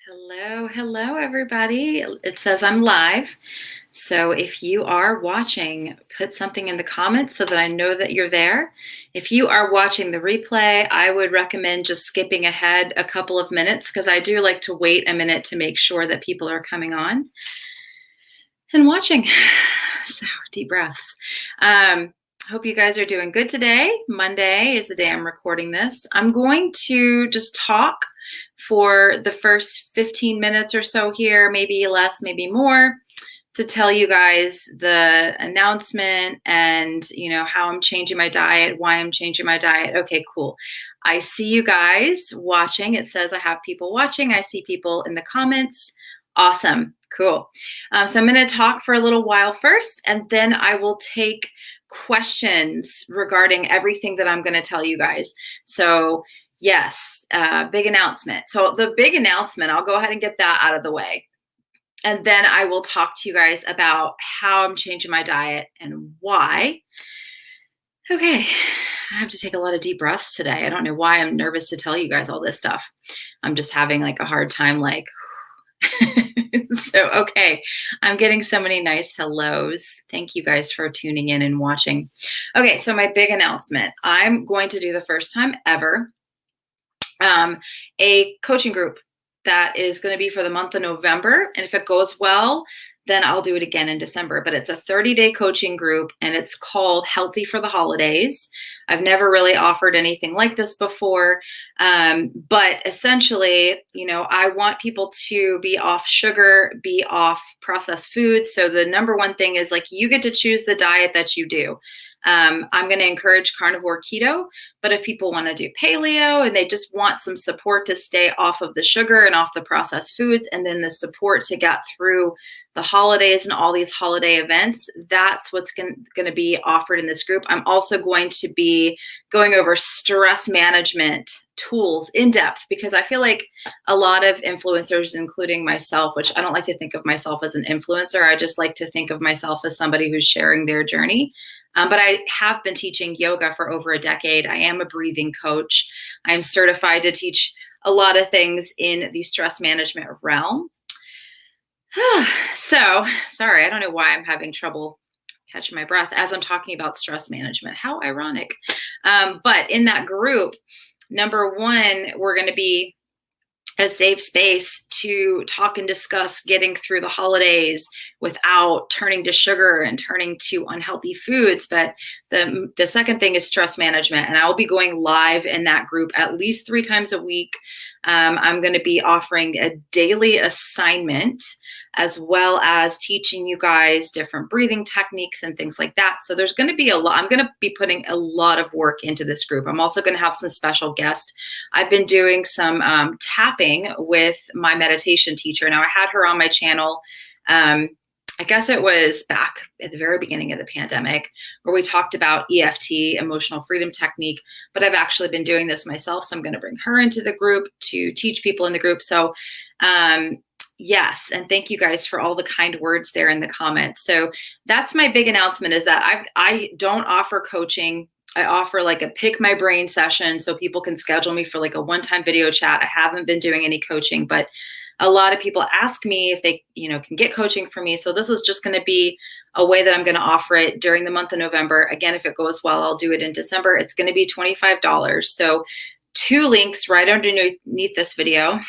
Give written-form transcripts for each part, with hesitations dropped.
Hello, everybody. It says I'm live. So if you are watching, put something in the comments so that I know that you're there. If you are watching the replay, I would recommend just skipping ahead a couple of minutes because I do like to wait a minute to make sure that people are coming on and watching. So deep breaths. Hope you guys are doing good today. Monday is the day I'm recording this. I'm going to just talk for the first 15 minutes or so here, maybe less, maybe more, to tell you guys the announcement and, how I'm changing my diet, why I'm changing my diet. Okay, cool. I see you guys watching. It says I have people watching. I see people in the comments. Awesome. Cool. So I'm going to talk for a little while first, and then I will take questions regarding everything that I'm going to tell you guys. So yes, big announcement. So the big announcement, I'll go ahead and get that out of the way. And then I will talk to you guys about how I'm changing my diet and why. Okay, I have to take a lot of deep breaths today. I don't know why I'm nervous to tell you guys all this stuff. I'm just having like a hard time, So, okay, I'm getting so many nice hellos. Thank you guys for tuning in and watching. Okay, so my big announcement. I'm going to do the first time ever a coaching group that is going to be for the month of November. And if it goes well, then I'll do it again in December. But it's a 30-day coaching group, and it's called Healthy for the Holidays. I've never really offered anything like this before. But essentially, I want people to be off sugar, be off processed foods. So the number one thing is you get to choose the diet that you do. I'm going to encourage carnivore keto, but if people want to do paleo and they just want some support to stay off of the sugar and off the processed foods, and then the support to get through the holidays and all these holiday events, that's what's going to be offered in this group. I'm also going to be going over stress management tools in depth, because I feel like a lot of influencers, including myself, which I don't like to think of myself as an influencer, I just like to think of myself as somebody who's sharing their journey. But I have been teaching yoga for over a decade. I am a breathing coach. I'm certified to teach a lot of things in the stress management realm. So, sorry, I don't know why I'm having trouble catching my breath as I'm talking about stress management. How ironic. But in that group, number one, we're going to be a safe space to talk and discuss getting through the holidays without turning to sugar and turning to unhealthy foods. But the second thing is stress management. And I'll be going live in that group at least 3 times a week. I'm going to be offering a daily assignment, as well as teaching you guys different breathing techniques and things like that. So there's going to be a lot. I'm going to be putting a lot of work into this group. I'm also going to have some special guests. I've been doing some tapping with my meditation teacher. Now, I had her on my channel. I guess it was back at the very beginning of the pandemic, where we talked about EFT, emotional freedom technique, but I've actually been doing this myself. So I'm going to bring her into the group to teach people in the group. So yes, and thank you guys for all the kind words there in the comments. So that's my big announcement, is that I don't offer coaching. I offer a pick my brain session so people can schedule me for a one-time video chat. I haven't been doing any coaching, but a lot of people ask me if they, can get coaching from me. So this is just going to be a way that I'm going to offer it during the month of November. Again, if it goes well, I'll do it in December. It's going to be $25. So 2 links right underneath this video.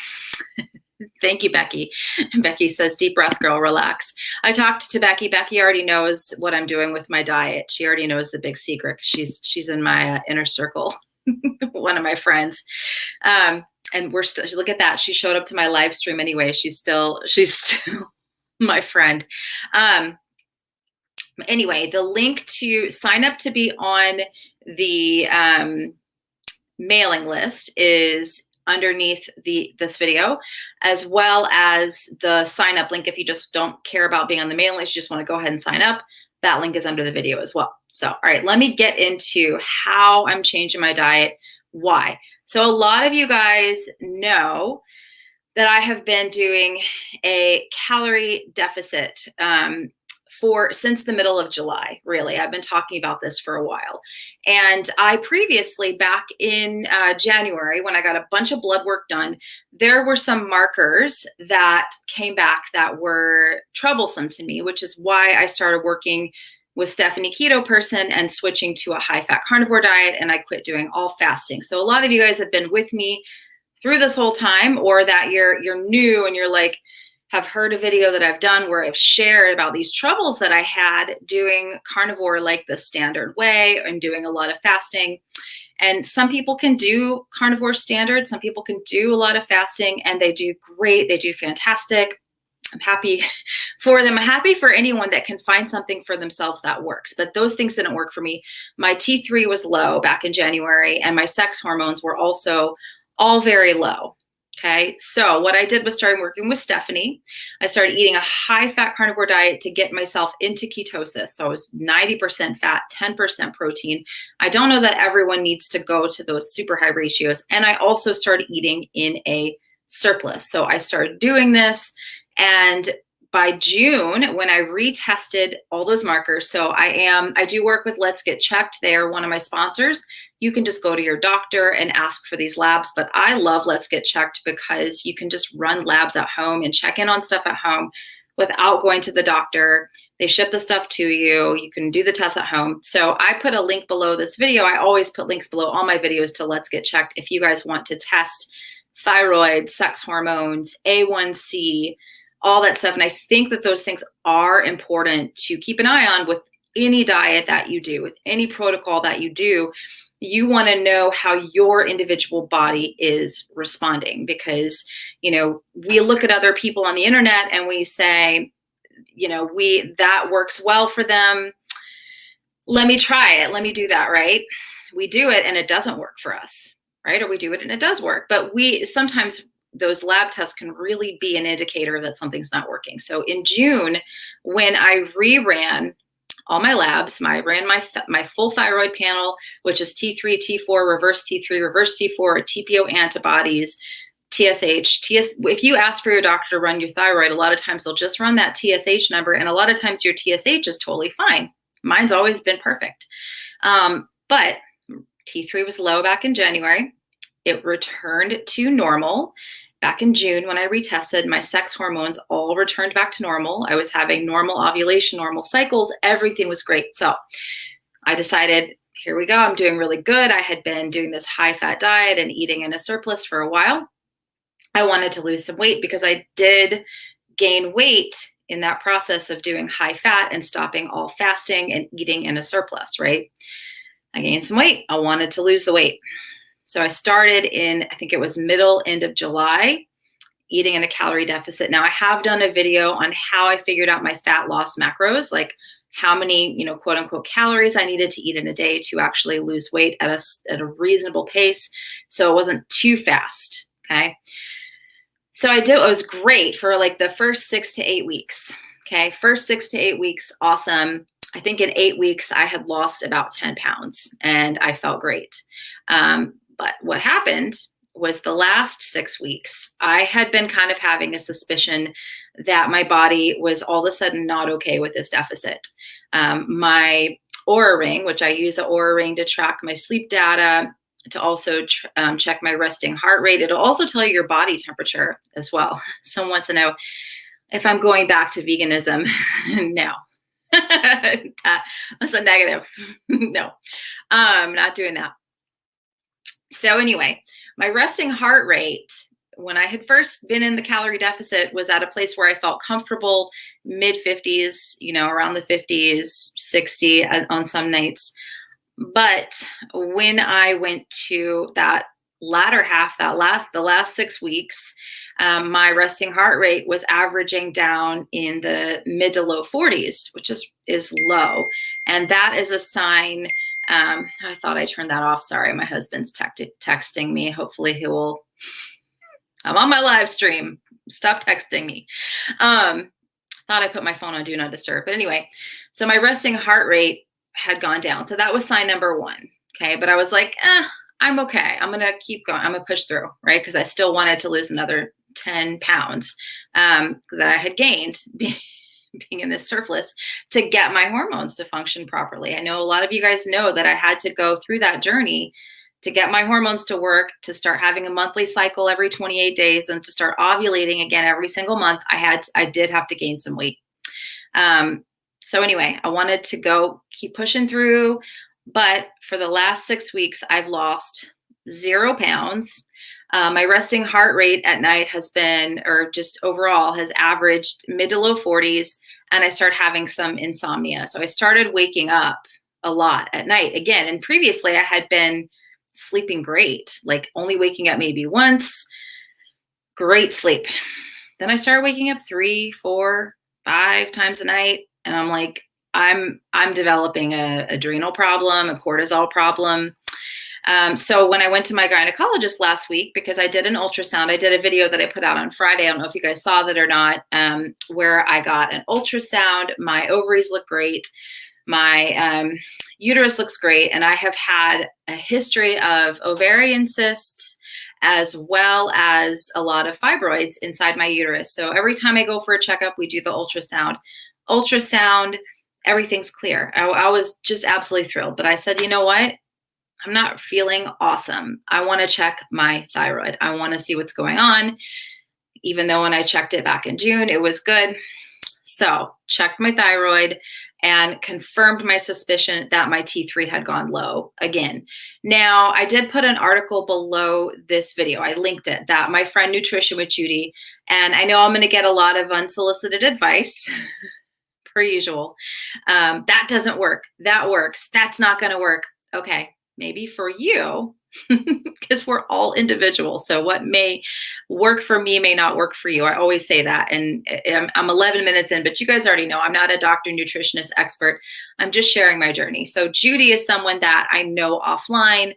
Thank you, Becky. Becky says, deep breath, girl, relax. I talked to Becky. Becky already knows what I'm doing with my diet. She already knows the big secret. She's in my inner circle, one of my friends. And we're still, look at that. She showed up to my live stream anyway. She's still my friend. Anyway, the link to sign up to be on the mailing list is underneath this video, as well as the sign up link. If you just don't care about being on the mailing list, you just want to go ahead and sign up, that link is under the video as well. So, all right, let me get into how I'm changing my diet. Why? So a lot of you guys know that I have been doing a calorie deficit since the middle of July, really. I've been talking about this for a while. And I previously, back in January, when I got a bunch of blood work done, there were some markers that came back that were troublesome to me, which is why I started working with Stephanie Keto Person and switching to a high-fat carnivore diet, and I quit doing all fasting. So a lot of you guys have been with me through this whole time, or that you're new and you're like, have heard a video that I've done where I've shared about these troubles that I had doing carnivore like the standard way and doing a lot of fasting. And some people can do carnivore standard. Some people can do a lot of fasting and they do great. They do fantastic. I'm happy for them. I'm happy for anyone that can find something for themselves that works. But those things didn't work for me. My T3 was low back in January, and my sex hormones were also all very low. Okay, so what I did was started working with Stephanie. I started eating a high-fat carnivore diet to get myself into ketosis. So I was 90% fat, 10% protein. I don't know that everyone needs to go to those super high ratios. And I also started eating in a surplus. So I started doing this, and by June, when I retested all those markers, so I do work with Let's Get Checked. They are one of my sponsors. You can just go to your doctor and ask for these labs, but I love Let's Get Checked because you can just run labs at home and check in on stuff at home without going to the doctor. They ship the stuff to you. You can do the tests at home. So I put a link below this video. I always put links below all my videos to Let's Get Checked if you guys want to test thyroid, sex hormones, A1C, all that stuff. And I think that those things are important to keep an eye on with any diet that you do, with any protocol that you do. You want to know how your individual body is responding, because, you know, we look at other people on the internet and we say, you know, that works well for them. Let me try it. Let me do that. Right. We do it and it doesn't work for us. Right. Or we do it and it does work. But sometimes those lab tests can really be an indicator that something's not working. So in June, when I reran all my labs, I ran my full thyroid panel, which is T3, T4, reverse T3, reverse T4, TPO antibodies, TSH. If you ask for your doctor to run your thyroid, a lot of times they'll just run that TSH number, and a lot of times your TSH is totally fine. Mine's always been perfect. But T3 was low back in January. It returned to normal back in June when I retested. My sex hormones all returned back to normal. I was having normal ovulation, normal cycles. Everything was great. So I decided, here we go. I'm doing really good. I had been doing this high-fat diet and eating in a surplus for a while. I wanted to lose some weight because I did gain weight in that process of doing high fat and stopping all fasting and eating in a surplus, right? I gained some weight. I wanted to lose the weight. So I started in, I think it was end of July, eating in a calorie deficit. Now I have done a video on how I figured out my fat loss macros, like how many, quote unquote calories I needed to eat in a day to actually lose weight at a reasonable pace. So it wasn't too fast. Okay. So it was great for like the first 6 to 8 weeks. Okay. First 6 to 8 weeks. Awesome. I think in 8 weeks I had lost about 10 pounds and I felt great. But what happened was the last 6 weeks, I had been kind of having a suspicion that my body was all of a sudden not okay with this deficit. My Oura Ring, which I use the Oura Ring to track my sleep data, to also check my resting heart rate. It'll also tell you your body temperature as well. Someone wants to know if I'm going back to veganism. No. That's a negative. No, I'm not doing that. So anyway, my resting heart rate, when I had first been in the calorie deficit, was at a place where I felt comfortable, mid 50s, around the 50s, 60 on some nights. But when I went to that latter half, the last 6 weeks, my resting heart rate was averaging down in the mid to low 40s, which is low. And that is a sign. I thought I turned that off. Sorry, my husband's texting me. Hopefully I'm on my live stream. Stop texting me. Thought I put my phone on Do Not Disturb. But anyway, so my resting heart rate had gone down. So that was sign number 1. Okay. But I was like, I'm okay. I'm going to keep going. I'm going to push through, right? Because I still wanted to lose another 10 pounds that I had gained being in this surplus to get my hormones to function properly. I know a lot of you guys know that I had to go through that journey to get my hormones to work, to start having a monthly cycle every 28 days, and to start ovulating again every single month. I did have to gain some weight. So anyway, I wanted to keep pushing through, but for the last 6 weeks, I've lost 0 pounds. My resting heart rate at night has been, or just overall has averaged mid to low 40s, and I started having some insomnia. So I started waking up a lot at night again. And previously I had been sleeping great, like only waking up maybe once, great sleep. Then I started waking up 3, 4, 5 times a night. And I'm like, I'm developing a adrenal problem, a cortisol problem. So when I went to my gynecologist last week, because I did an ultrasound, I did a video that I put out on Friday. I don't know if you guys saw that or not, where I got an ultrasound. My ovaries look great. My uterus looks great. And I have had a history of ovarian cysts as well as a lot of fibroids inside my uterus. So every time I go for a checkup, we do the ultrasound, everything's clear. I was just absolutely thrilled. But I said, you know what? I'm not feeling awesome. I want to check my thyroid. I want to see what's going on. Even though when I checked it back in June, it was good. So checked my thyroid and confirmed my suspicion that my T3 had gone low again. Now, I did put an article below this video. I linked it, that my friend Nutrition with Judy, and I know I'm going to get a lot of unsolicited advice per usual. That doesn't work. That works. That's not going to work. Okay. Maybe for you, because we're all individuals. So what may work for me may not work for you. I always say that. And I'm 11 minutes in, but you guys already know I'm not a doctor, nutritionist expert. I'm just sharing my journey. So Judy is someone that I know offline.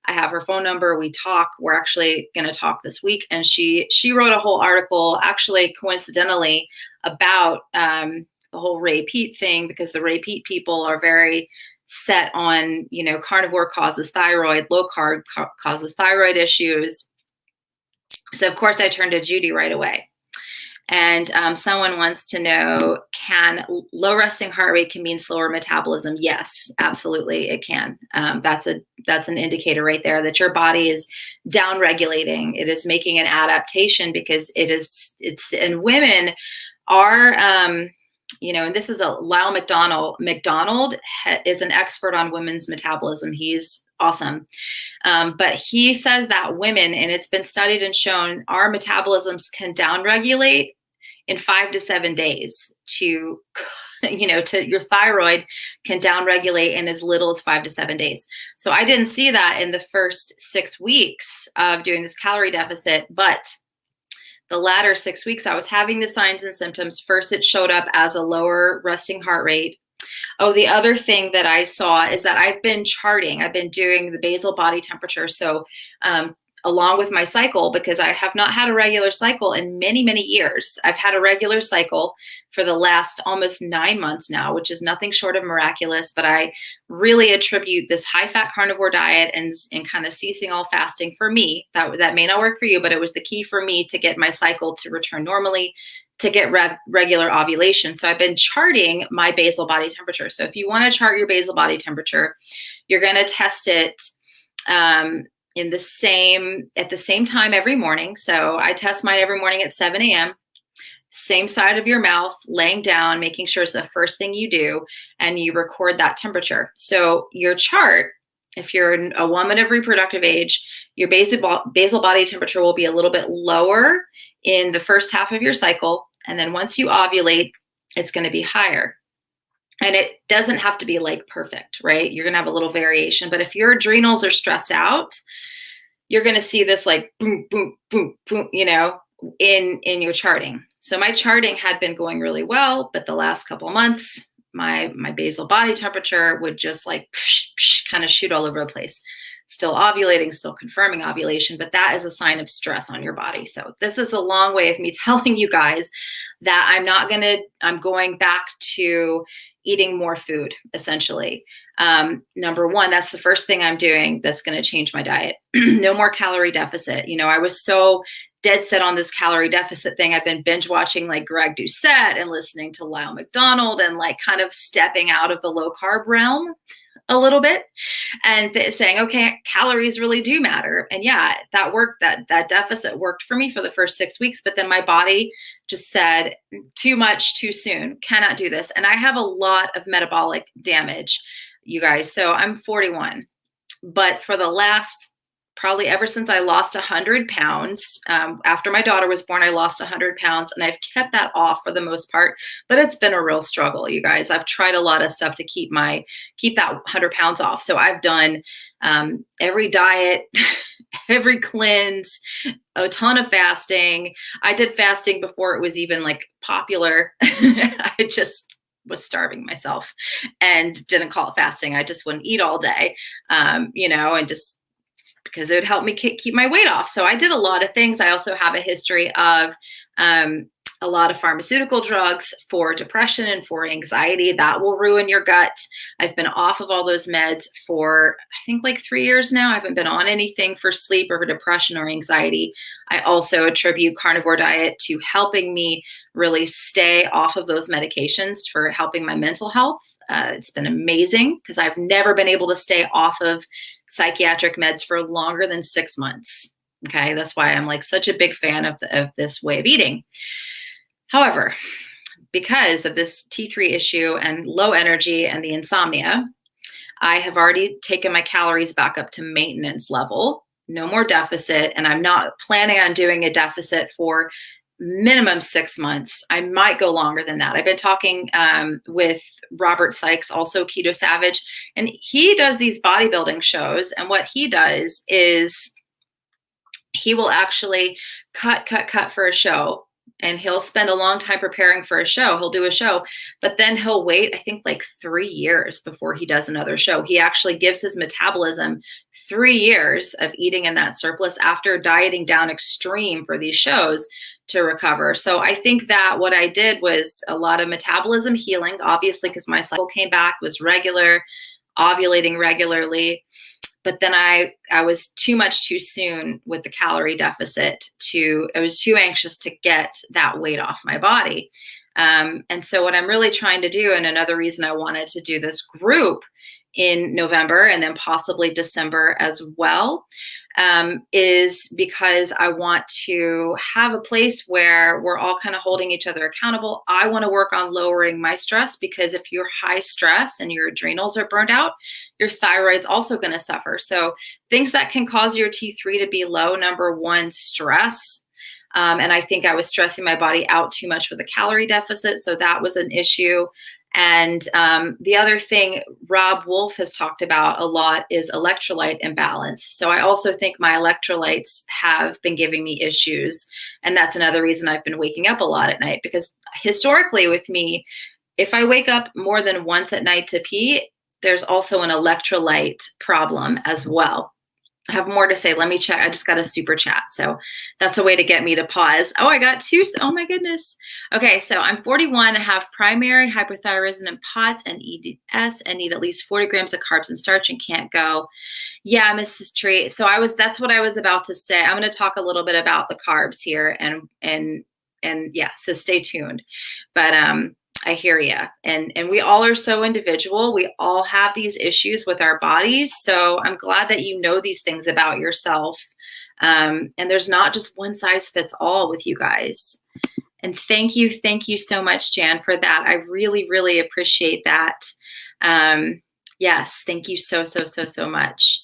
I have her phone number. We talk. We're actually going to talk this week. And she wrote a whole article, actually coincidentally, about the whole repeat thing, because the repeat people are very set on, carnivore causes thyroid, low carb causes thyroid issues. So of course I turned to Judy right away. And someone wants to know, can low resting heart rate can mean slower metabolism? Yes, absolutely it can. That's an indicator right there that your body is down regulating. It is making an adaptation because and women are, and this is Lyle McDonald. McDonald is an expert on women's metabolism. He's awesome. But he says that women, and it's been studied and shown, our metabolisms can downregulate in 5 to 7 days to your thyroid can downregulate in as little as 5 to 7 days. So I didn't see that in the first 6 weeks of doing this calorie deficit, but the latter 6 weeks, I was having the signs and symptoms. First, it showed up as a lower resting heart rate. Oh, the other thing that I saw is that I've been charting. I've been doing the basal body temperature. So along with my cycle, because I have not had a regular cycle in many, many years. I've had a regular cycle for the last almost 9 months now, which is nothing short of miraculous. But I really attribute this high-fat carnivore diet and kind of ceasing all fasting for me. That may not work for you, but it was the key for me to get my cycle to return normally, to get regular ovulation. So I've been charting my basal body temperature. So if you want to chart your basal body temperature, you're going to test it at the same time every morning. So I test mine every morning at 7 a.m. Same side of your mouth, laying down, making sure it's the first thing you do, and you record that temperature. So your chart, if you're a woman of reproductive age, your basal body temperature will be a little bit lower in the first half of your cycle. And then once you ovulate, it's going to be higher. And it doesn't have to be like perfect, right? You're going to have a little variation. But if your adrenals are stressed out, you're going to see this like boom, boom, boom, boom, in your charting. So my charting had been going really well, but the last couple of months, my basal body temperature would just like kind of shoot all over the place. Still ovulating, still confirming ovulation, but that is a sign of stress on your body. So this is a long way of me telling you guys that I'm going back to eating more food, essentially. Number one, that's the first thing I'm doing that's going to change my diet. No more calorie deficit. I was so dead set on this calorie deficit thing. I've been binge watching like Greg Doucette and listening to Lyle McDonald and like kind of stepping out of the low carb realm a little bit and saying, okay, calories really do matter. And yeah, that worked. That deficit worked for me for the first 6 weeks, but then my body just said too much too soon, cannot do this. And I have a lot of metabolic damage, you guys. So I'm 41, but for the last probably ever since I lost 100 pounds, after my daughter was born, I lost 100 pounds and I've kept that off for the most part, but it's been a real struggle, you guys. I've tried a lot of stuff to keep that 100 pounds off. So I've done every diet, every cleanse, a ton of fasting. I did fasting before it was even like popular. I just was starving myself and didn't call it fasting. I just wouldn't eat all day, and just because it would help me keep my weight off. So I did a lot of things. I also have a history of a lot of pharmaceutical drugs for depression and for anxiety. That will ruin your gut. I've been off of all those meds for, I think, like 3 years now. I haven't been on anything for sleep or for depression or anxiety. I also attribute carnivore diet to helping me really stay off of those medications for helping my mental health. It's been amazing because I've never been able to stay off of psychiatric meds for longer than 6 months. Okay, that's why I'm like such a big fan of this way of eating. However, because of this T3 issue and low energy and the insomnia, I have already taken my calories back up to maintenance level, no more deficit, and I'm not planning on doing a deficit for minimum 6 months. I might go longer than that. I've been talking with Robert Sykes, also Keto Savage, and he does these bodybuilding shows, and what he does is he will actually cut for a show. And he'll spend a long time preparing for a show. He'll do a show, but then he'll wait, I think, like 3 years before he does another show. He actually gives his metabolism 3 years of eating in that surplus after dieting down extreme for these shows to recover. So I think that what I did was a lot of metabolism healing, obviously, because my cycle came back, was regular, ovulating regularly. But then I was too much too soon with the calorie deficit. I was too anxious to get that weight off my body. And so what I'm really trying to do, and another reason I wanted to do this group in November and then possibly December as well, is because I want to have a place where we're all kind of holding each other accountable. I want to work on lowering my stress because if you're high stress and your adrenals are burned out, your thyroid's also going to suffer. So things that can cause your T3 to be low, number one, stress. And I think I was stressing my body out too much with a calorie deficit. So that was an issue. And the other thing Rob Wolf has talked about a lot is electrolyte imbalance. So I also think my electrolytes have been giving me issues. And that's another reason I've been waking up a lot at night, because historically with me, if I wake up more than once at night to pee, there's also an electrolyte problem as well. I have more to say. Let me check. I just got a super chat. So that's a way to get me to pause. Oh, I got two. Oh my goodness. Okay. So I'm 41, I have primary hyperthyroidism and POTS and EDS and need at least 40 grams of carbs and starch and can't go. Yeah, Mrs. Tree. So that's what I was about to say. I'm going to talk a little bit about the carbs here and yeah, so stay tuned. But, I hear you. And we all are so individual. We all have these issues with our bodies. So I'm glad that you know these things about yourself. And there's not just one size fits all with you guys. And thank you so much, Jan, for that. I really, really appreciate that. Yes, thank you so much.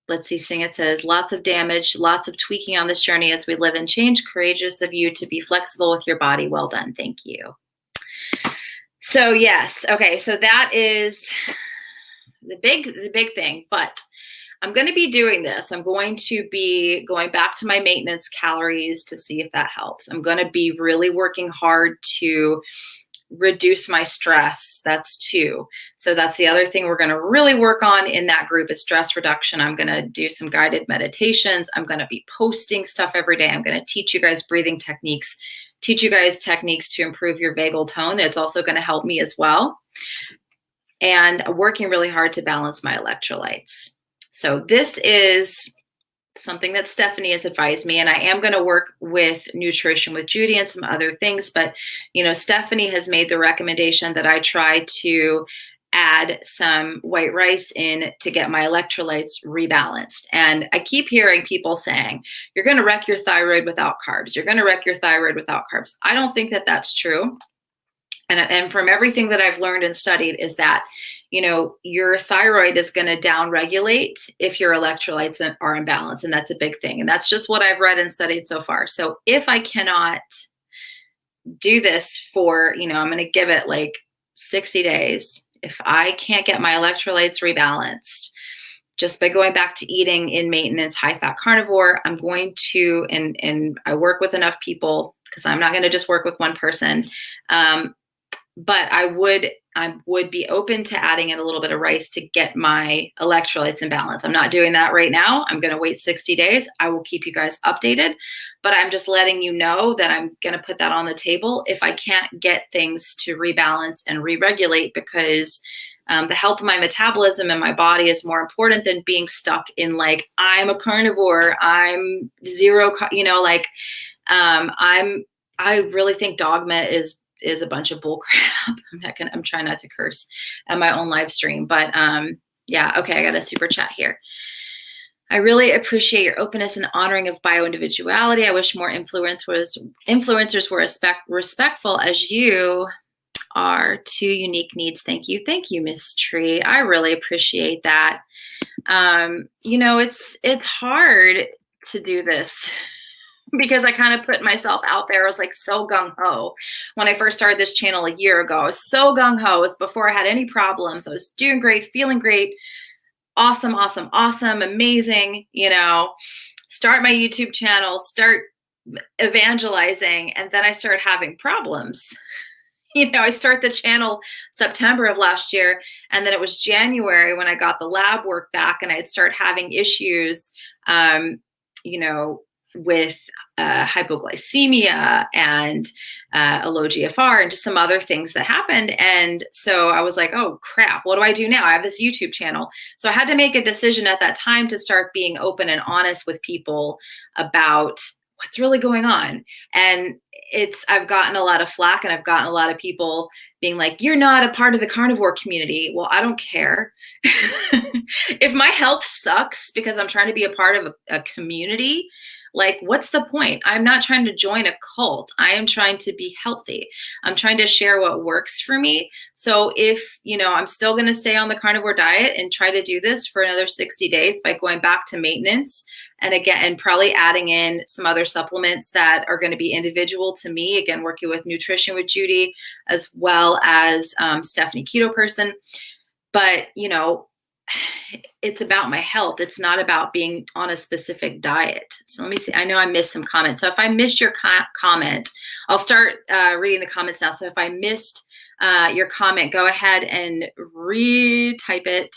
Let's see, Sing It says, lots of damage, lots of tweaking on this journey as we live and change. Courageous of you to be flexible with your body. Well done. Thank you. So yes. Okay. So that is the big thing, but I'm going to be doing this. I'm going to be going back to my maintenance calories to see if that helps. I'm going to be really working hard to reduce my stress. That's 2. So that's the other thing we're going to really work on in that group is stress reduction. I'm going to do some guided meditations. I'm going to be posting stuff every day. I'm going to teach you guys breathing techniques, teach you guys techniques to improve your vagal tone. It's also going to help me as well. And working really hard to balance my electrolytes. So this is something that Stephanie has advised me, and I am going to work with Nutrition with Judy and some other things, but Stephanie has made the recommendation that I try to add some white rice in to get my electrolytes rebalanced. And I keep hearing people saying, you're going to wreck your thyroid without carbs. You're going to wreck your thyroid without carbs. I don't think that that's true. And from everything that I've learned and studied is that, your thyroid is going to downregulate if your electrolytes are imbalanced. And that's a big thing. And that's just what I've read and studied so far. So if I cannot do this for, I'm going to give it like 60 days. If I can't get my electrolytes rebalanced just by going back to eating in maintenance, high fat carnivore, I'm going to, and I work with enough people because I'm not going to just work with one person. But I would be open to adding in a little bit of rice to get my electrolytes in balance. I'm not doing that right now. I'm going to wait 60 days. I will keep you guys updated, but I'm just letting you know that I'm going to put that on the table if I can't get things to rebalance and re-regulate, because the health of my metabolism and my body is more important than being stuck in like, I'm a carnivore, I'm zero, I really think dogma is a bunch of bull crap. I'm trying not to curse on my own live stream, but yeah. Okay. I got a super chat here. I really appreciate your openness and honoring of bio-individuality. I wish more influencers were respectful as you are to unique needs. Thank you. Thank you, Miss Tree. I really appreciate that. It's hard to do this because I kind of put myself out there. I was like so gung-ho when I first started this channel a year ago. I was so gung-ho. It was before I had any problems. I was doing great, feeling great. Awesome, awesome, awesome, amazing, start my YouTube channel, start evangelizing. And then I started having problems. I start the channel September of last year. And then it was January when I got the lab work back and I'd start having issues, with hypoglycemia and a low GFR and just some other things that happened. And so I was like, oh crap, what do I do now? I have this YouTube channel. So I had to make a decision at that time to start being open and honest with people about what's really going on. And I've gotten a lot of flack and I've gotten a lot of people being like, you're not a part of the carnivore community. Well, I don't care. If my health sucks because I'm trying to be a part of a community, like, what's the point? I'm not trying to join a cult. I am trying to be healthy. I'm trying to share what works for me. So if, I'm still going to stay on the carnivore diet and try to do this for another 60 days by going back to maintenance. And again, and probably adding in some other supplements that are going to be individual to me. Again, working with Nutrition with Judy, as well as Stephanie Keto Person. But, it's about my health. It's not about being on a specific diet. So let me see. I know I missed some comments. So if I missed your comment, I'll start reading the comments now. So if I missed your comment, go ahead and retype it.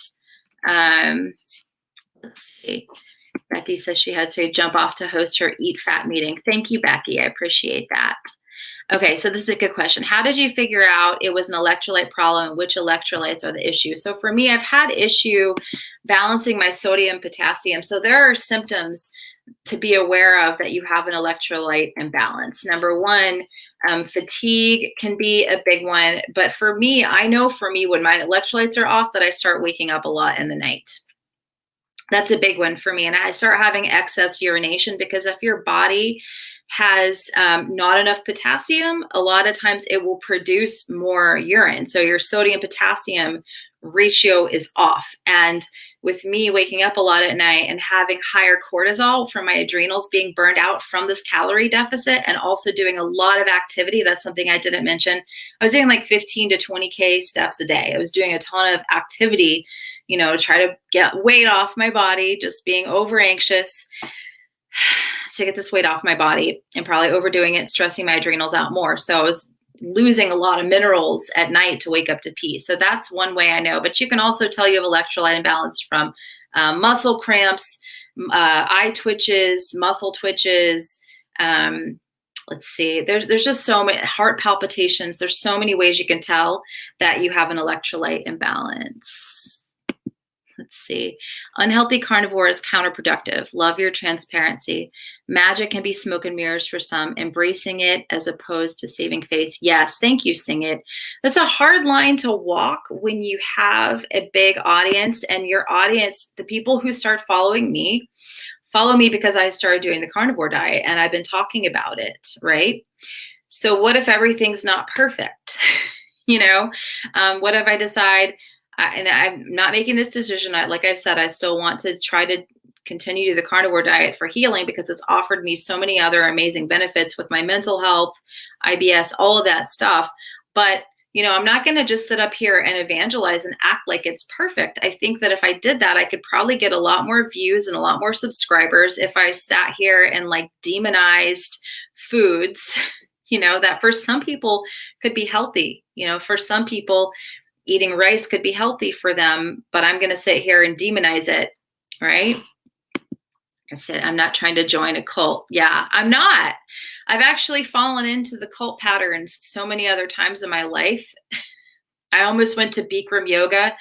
Let's see. Becky says she had to jump off to host her Eat Fat meeting. Thank you, Becky. I appreciate that. Okay, so this is a good question. How did you figure out it was an electrolyte problem and which electrolytes are the issue? So for me, I've had issue balancing my sodium, potassium. So there are symptoms to be aware of that you have an electrolyte imbalance. Number one, fatigue can be a big one. But for me, I know for me, when my electrolytes are off, that I start waking up a lot in the night. That's a big one for me. And I start having excess urination because if your body has not enough potassium, a lot of times it will produce more urine. So your sodium potassium ratio is off. And with me waking up a lot at night and having higher cortisol from my adrenals being burned out from this calorie deficit and also doing a lot of activity, that's something I didn't mention. I was doing like 15 to 20K steps a day. I was doing a ton of activity, to try to get weight off my body, just being over anxious to get this weight off my body and probably overdoing it, stressing my adrenals out more. So I was losing a lot of minerals at night to wake up to pee. So that's one way I know, but you can also tell you have electrolyte imbalance from muscle cramps, eye twitches, muscle twitches. Let's see, there's just so many heart palpitations. There's so many ways you can tell that you have an electrolyte imbalance. Let's see. Unhealthy carnivore is counterproductive. Love your transparency. Magic can be smoke and mirrors for some. Embracing it as opposed to saving face. Yes, thank you, Sing It. That's a hard line to walk when you have a big audience, and your audience, the people who start following me, follow me because I started doing the carnivore diet and I've been talking about it, right? So what if everything's not perfect? What if I decide, and I'm not making this decision. Like I've said, I still want to try to continue the carnivore diet for healing because it's offered me so many other amazing benefits with my mental health, IBS, all of that stuff. But I'm not going to just sit up here and evangelize and act like it's perfect. I think that if I did that, I could probably get a lot more views and a lot more subscribers if I sat here and like demonized foods, that for some people could be healthy. For some people, eating rice could be healthy for them, but I'm going to sit here and demonize it, right? I said, I'm not trying to join a cult. Yeah, I'm not. I've actually fallen into the cult patterns so many other times in my life. I almost went to Bikram yoga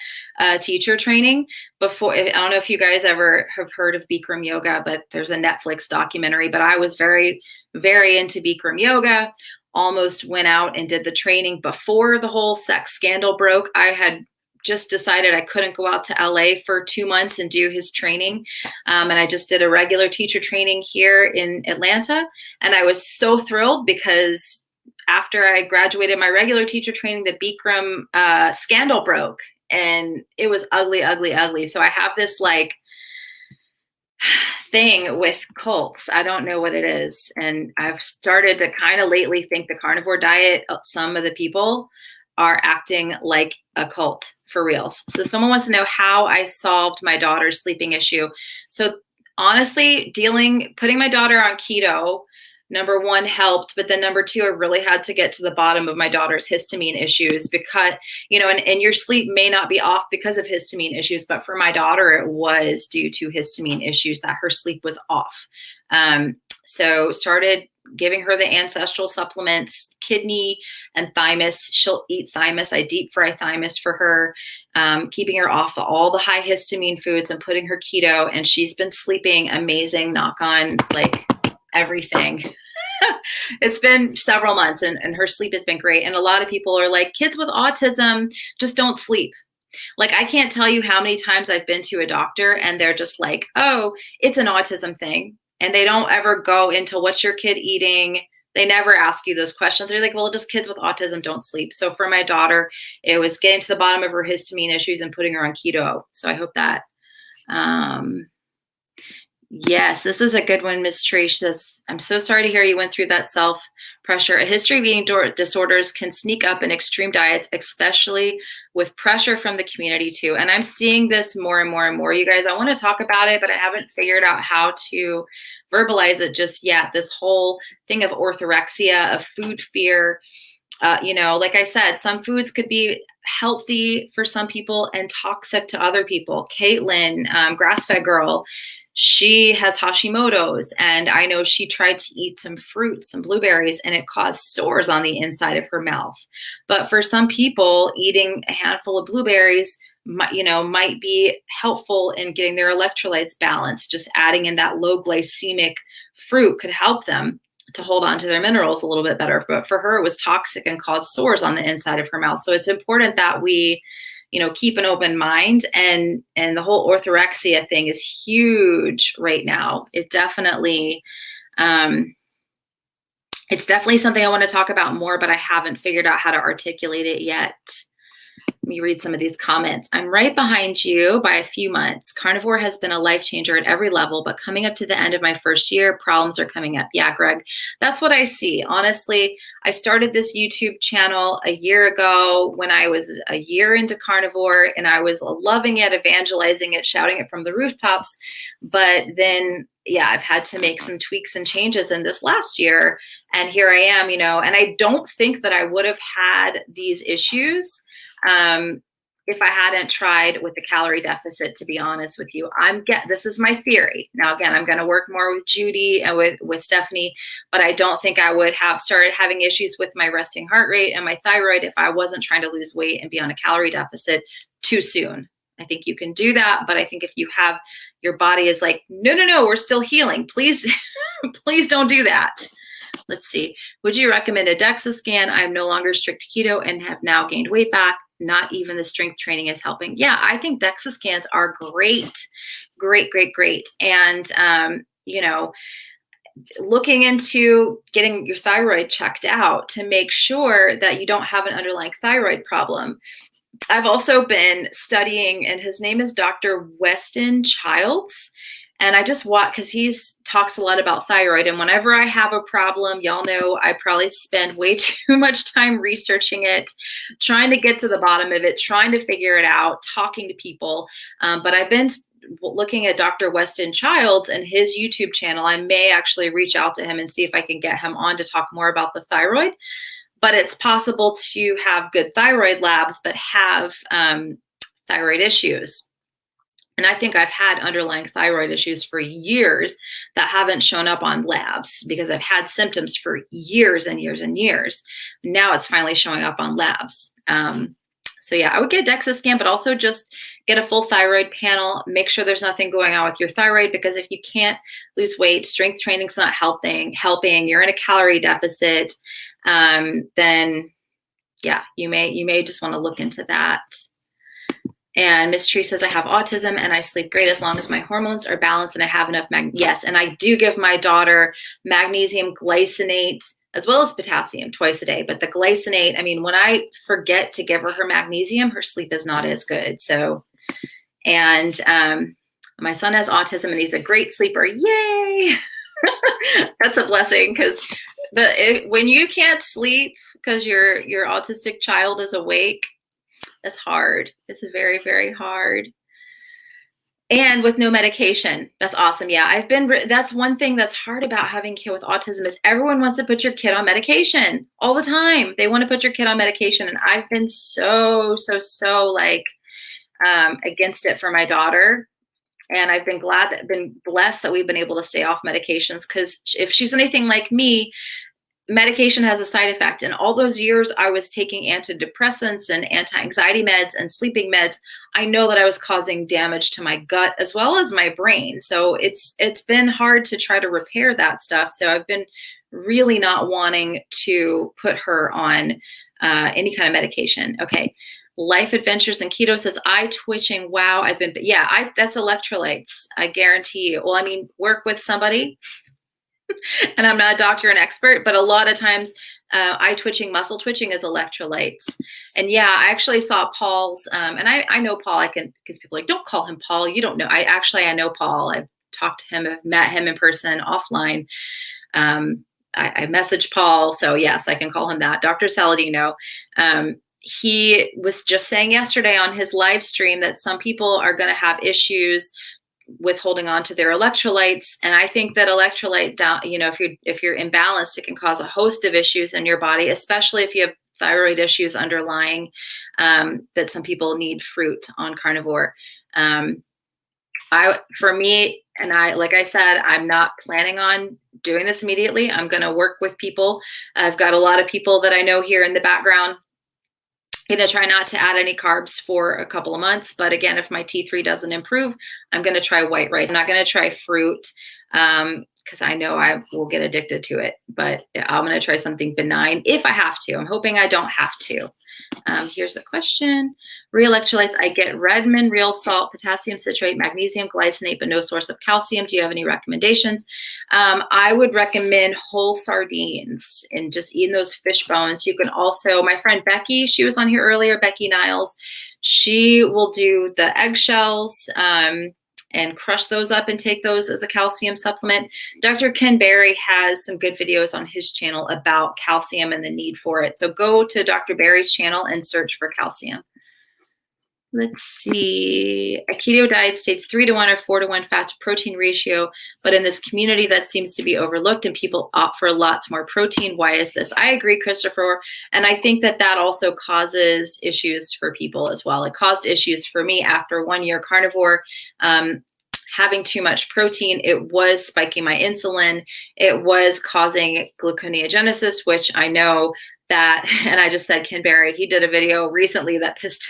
teacher training before. I don't know if you guys ever have heard of Bikram yoga, but there's a Netflix documentary, but I was very, very into Bikram yoga. Almost went out and did the training before the whole sex scandal broke. I had just decided I couldn't go out to LA for 2 months and do his training. And I just did a regular teacher training here in Atlanta. And I was so thrilled because after I graduated my regular teacher training, the Bikram scandal broke and it was ugly, ugly, ugly. So I have this like thing with cults. I don't know what it is. And I've started to kind of lately think the carnivore diet, some of the people are acting like a cult for reals. So someone wants to know how I solved my daughter's sleeping issue. So honestly, putting my daughter on keto, number one, helped, but then number two, I really had to get to the bottom of my daughter's histamine issues because, and your sleep may not be off because of histamine issues, but for my daughter, it was due to histamine issues that her sleep was off. So started giving her the ancestral supplements, kidney and thymus. She'll eat thymus. I deep fry thymus for her, keeping her off all the high histamine foods and putting her keto. And she's been sleeping amazing, knock on like everything. It's been several months and her sleep has been great. And a lot of people are like, kids with autism just don't sleep. Like, I can't tell you how many times I've been to a doctor and they're just like, oh, it's an autism thing. And they don't ever go into what's your kid eating. They never ask you those questions. They're like, well, just kids with autism don't sleep. So for my daughter, it was getting to the bottom of her histamine issues and putting her on keto. So I hope that, yes, this is a good one. Miss Trish says, I'm so sorry to hear you went through that self-pressure. A history of eating disorders can sneak up in extreme diets, especially with pressure from the community too. And I'm seeing this more and more and more. You guys, I want to talk about it, but I haven't figured out how to verbalize it just yet. This whole thing of orthorexia, of food fear. Like I said, some foods could be healthy for some people and toxic to other people. Caitlin, grass-fed girl, she has Hashimoto's, and I know she tried to eat some fruit, some blueberries, and it caused sores on the inside of her mouth. But for some people, eating a handful of blueberries might be helpful in getting their electrolytes balanced. Just adding in that low glycemic fruit could help them to hold on to their minerals a little bit better. But for her, it was toxic and caused sores on the inside of her mouth. So it's important that we keep an open mind, and the whole orthorexia thing is huge right now. It definitely, it's definitely something I want to talk about more, but I haven't figured out how to articulate it yet. Let me read some of these comments. I'm right behind you by a few months. Carnivore has been a life changer at every level, but coming up to the end of my first year, problems are coming up. Yeah, Greg, that's what I see. Honestly, I started this YouTube channel a year ago when I was a year into carnivore, and I was loving it, evangelizing it, shouting it from the rooftops. But then, yeah, I've had to make some tweaks and changes in this last year. And here I am, and I don't think that I would have had these issues if I hadn't tried with the calorie deficit, to be honest with you. This is my theory. Now, again, I'm going to work more with Judy and with Stephanie, but I don't think I would have started having issues with my resting heart rate and my thyroid if I wasn't trying to lose weight and be on a calorie deficit too soon. I think you can do that. But I think if you have, your body is like, no, no, no, we're still healing. Please, please don't do that. Let's see. Would you recommend a Dexa scan? I'm no longer strict keto and have now gained weight back. Not even the strength training is helping. Yeah, I think Dexa scans are great. Great, great, great. And, you know, looking into getting your thyroid checked out to make sure that you don't have an underlying thyroid problem. I've also been studying, and his name is Dr. Weston Childs. And I just watch, because he talks a lot about thyroid. And whenever I have a problem, y'all know I probably spend way too much time researching it, trying to get to the bottom of it, trying to figure it out, talking to people. But I've been looking at Dr. Weston Childs and his YouTube channel. I may actually reach out to him and see if I can get him on to talk more about the thyroid. But it's possible to have good thyroid labs, but have thyroid issues. And I think I've had underlying thyroid issues for years that haven't shown up on labs because I've had symptoms for years and years and years. Now it's finally showing up on labs. So yeah, I would get a Dexa scan, but also just get a full thyroid panel. Make sure there's nothing going on with your thyroid, because if you can't lose weight, strength training's not helping, you're in a calorie deficit, then yeah, you may just want to look into that. And Miss Tree says, I have autism and I sleep great as long as my hormones are balanced and I have enough yes, and I do give my daughter magnesium glycinate as well as potassium twice a day. But the glycinate, I mean, when I forget to give her magnesium, her sleep is not as good. So, and my son has autism and he's a great sleeper. Yay! That's a blessing, because when you can't sleep because your autistic child is awake, it's hard. It's very, very hard. And with no medication. That's awesome. Yeah, that's one thing that's hard about having a kid with autism is everyone wants to put your kid on medication all the time. They want to put your kid on medication. And I've been so like against it for my daughter. And I've been been blessed that we've been able to stay off medications, because if she's anything like me, medication has a side effect. And all those years I was taking antidepressants and anti-anxiety meds and sleeping meds, I know that I was causing damage to my gut as well as my brain. So it's been hard to try to repair that stuff. So I've been really not wanting to put her on any kind of medication. Okay. Life Adventures in Keto says, eye twitching. Wow. That's electrolytes. I guarantee you. Well, I mean, work with somebody. And I'm not a doctor and expert, but a lot of times eye twitching, muscle twitching is electrolytes. And yeah, I actually saw Paul's, and I know Paul, because people are like, don't call him Paul. You don't know. I know Paul. I've talked to him, I've met him in person offline. I messaged Paul. So yes, I can call him that. Dr. Saladino. He was just saying yesterday on his live stream that some people are going to have issues with holding on to their electrolytes. And I think that electrolyte down, if you're imbalanced, it can cause a host of issues in your body, especially if you have thyroid issues underlying, that some people need fruit on carnivore. For me, like I said, I'm not planning on doing this immediately. I'm going to work with people. I've got a lot of people that I know here in the background. I'm going to try not to add any carbs for a couple of months. But again, if my T3 doesn't improve, I'm going to try white rice. I'm not going to try fruit because I know I will get addicted to it. But I'm going to try something benign if I have to. I'm hoping I don't have to. Here's a question. Real electrolytes, I get Redmond, real salt, potassium citrate, magnesium glycinate, but no source of calcium. Do you have any recommendations? I would recommend whole sardines and just eating those fish bones. You can also, my friend Becky, she was on here earlier, Becky Niles, she will do the eggshells and crush those up and take those as a calcium supplement. Dr. Ken Berry has some good videos on his channel about calcium and the need for it. So go to Dr. Berry's channel and search for calcium. Let's see. A keto diet states 3-to-1 or 4-to-1 fat to protein ratio, but in this community that seems to be overlooked and people opt for lots more protein. Why is this? I agree, Christopher. And I think that also causes issues for people as well. It caused issues for me after 1 year carnivore. Having too much protein, it was spiking my insulin. It was causing gluconeogenesis, which I know that, and I just said Ken Berry, he did a video recently that pissed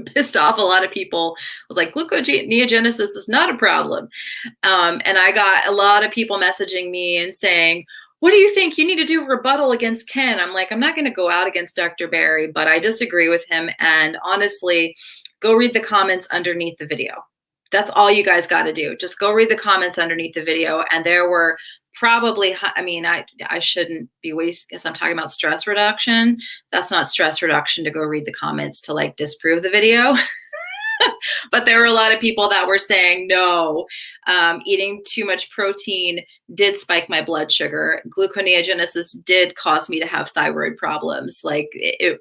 pissed off a lot of people. I was like, gluconeogenesis is not a problem. And I got a lot of people messaging me and saying, what do you think? You need to do a rebuttal against Ken. I'm like, I'm not going to go out against Dr. Barry, but I disagree with him. And honestly, go read the comments underneath the video. That's all you guys got to do. Just go read the comments underneath the video. And there were probably, I mean, I shouldn't be wasting, because I'm talking about stress reduction. That's not stress reduction to go read the comments to like disprove the video. But there were a lot of people that were saying, no, eating too much protein did spike my blood sugar. Gluconeogenesis did cause me to have thyroid problems. Like, it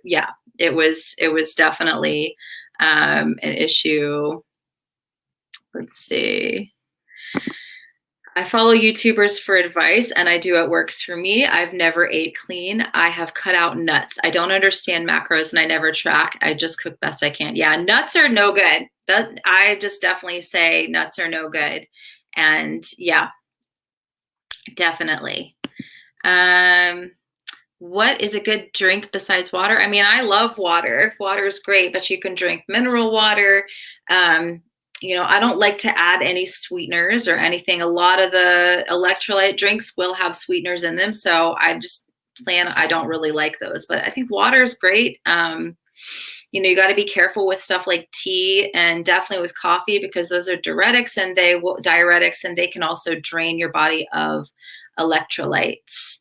was definitely an issue. Let's see. I follow YouTubers for advice, and I do what works for me. I've never ate clean. I have cut out nuts. I don't understand macros, and I never track. I just cook best I can. Yeah, nuts are no good. That I just definitely say nuts are no good. And yeah, definitely. What is a good drink besides water? I mean, I love water. Water is great, but you can drink mineral water. I don't like to add any sweeteners or anything. A lot of the electrolyte drinks will have sweeteners in them. So I don't really like those, but I think water is great. You got to be careful with stuff like tea and definitely with coffee, because those are diuretics and they can also drain your body of electrolytes.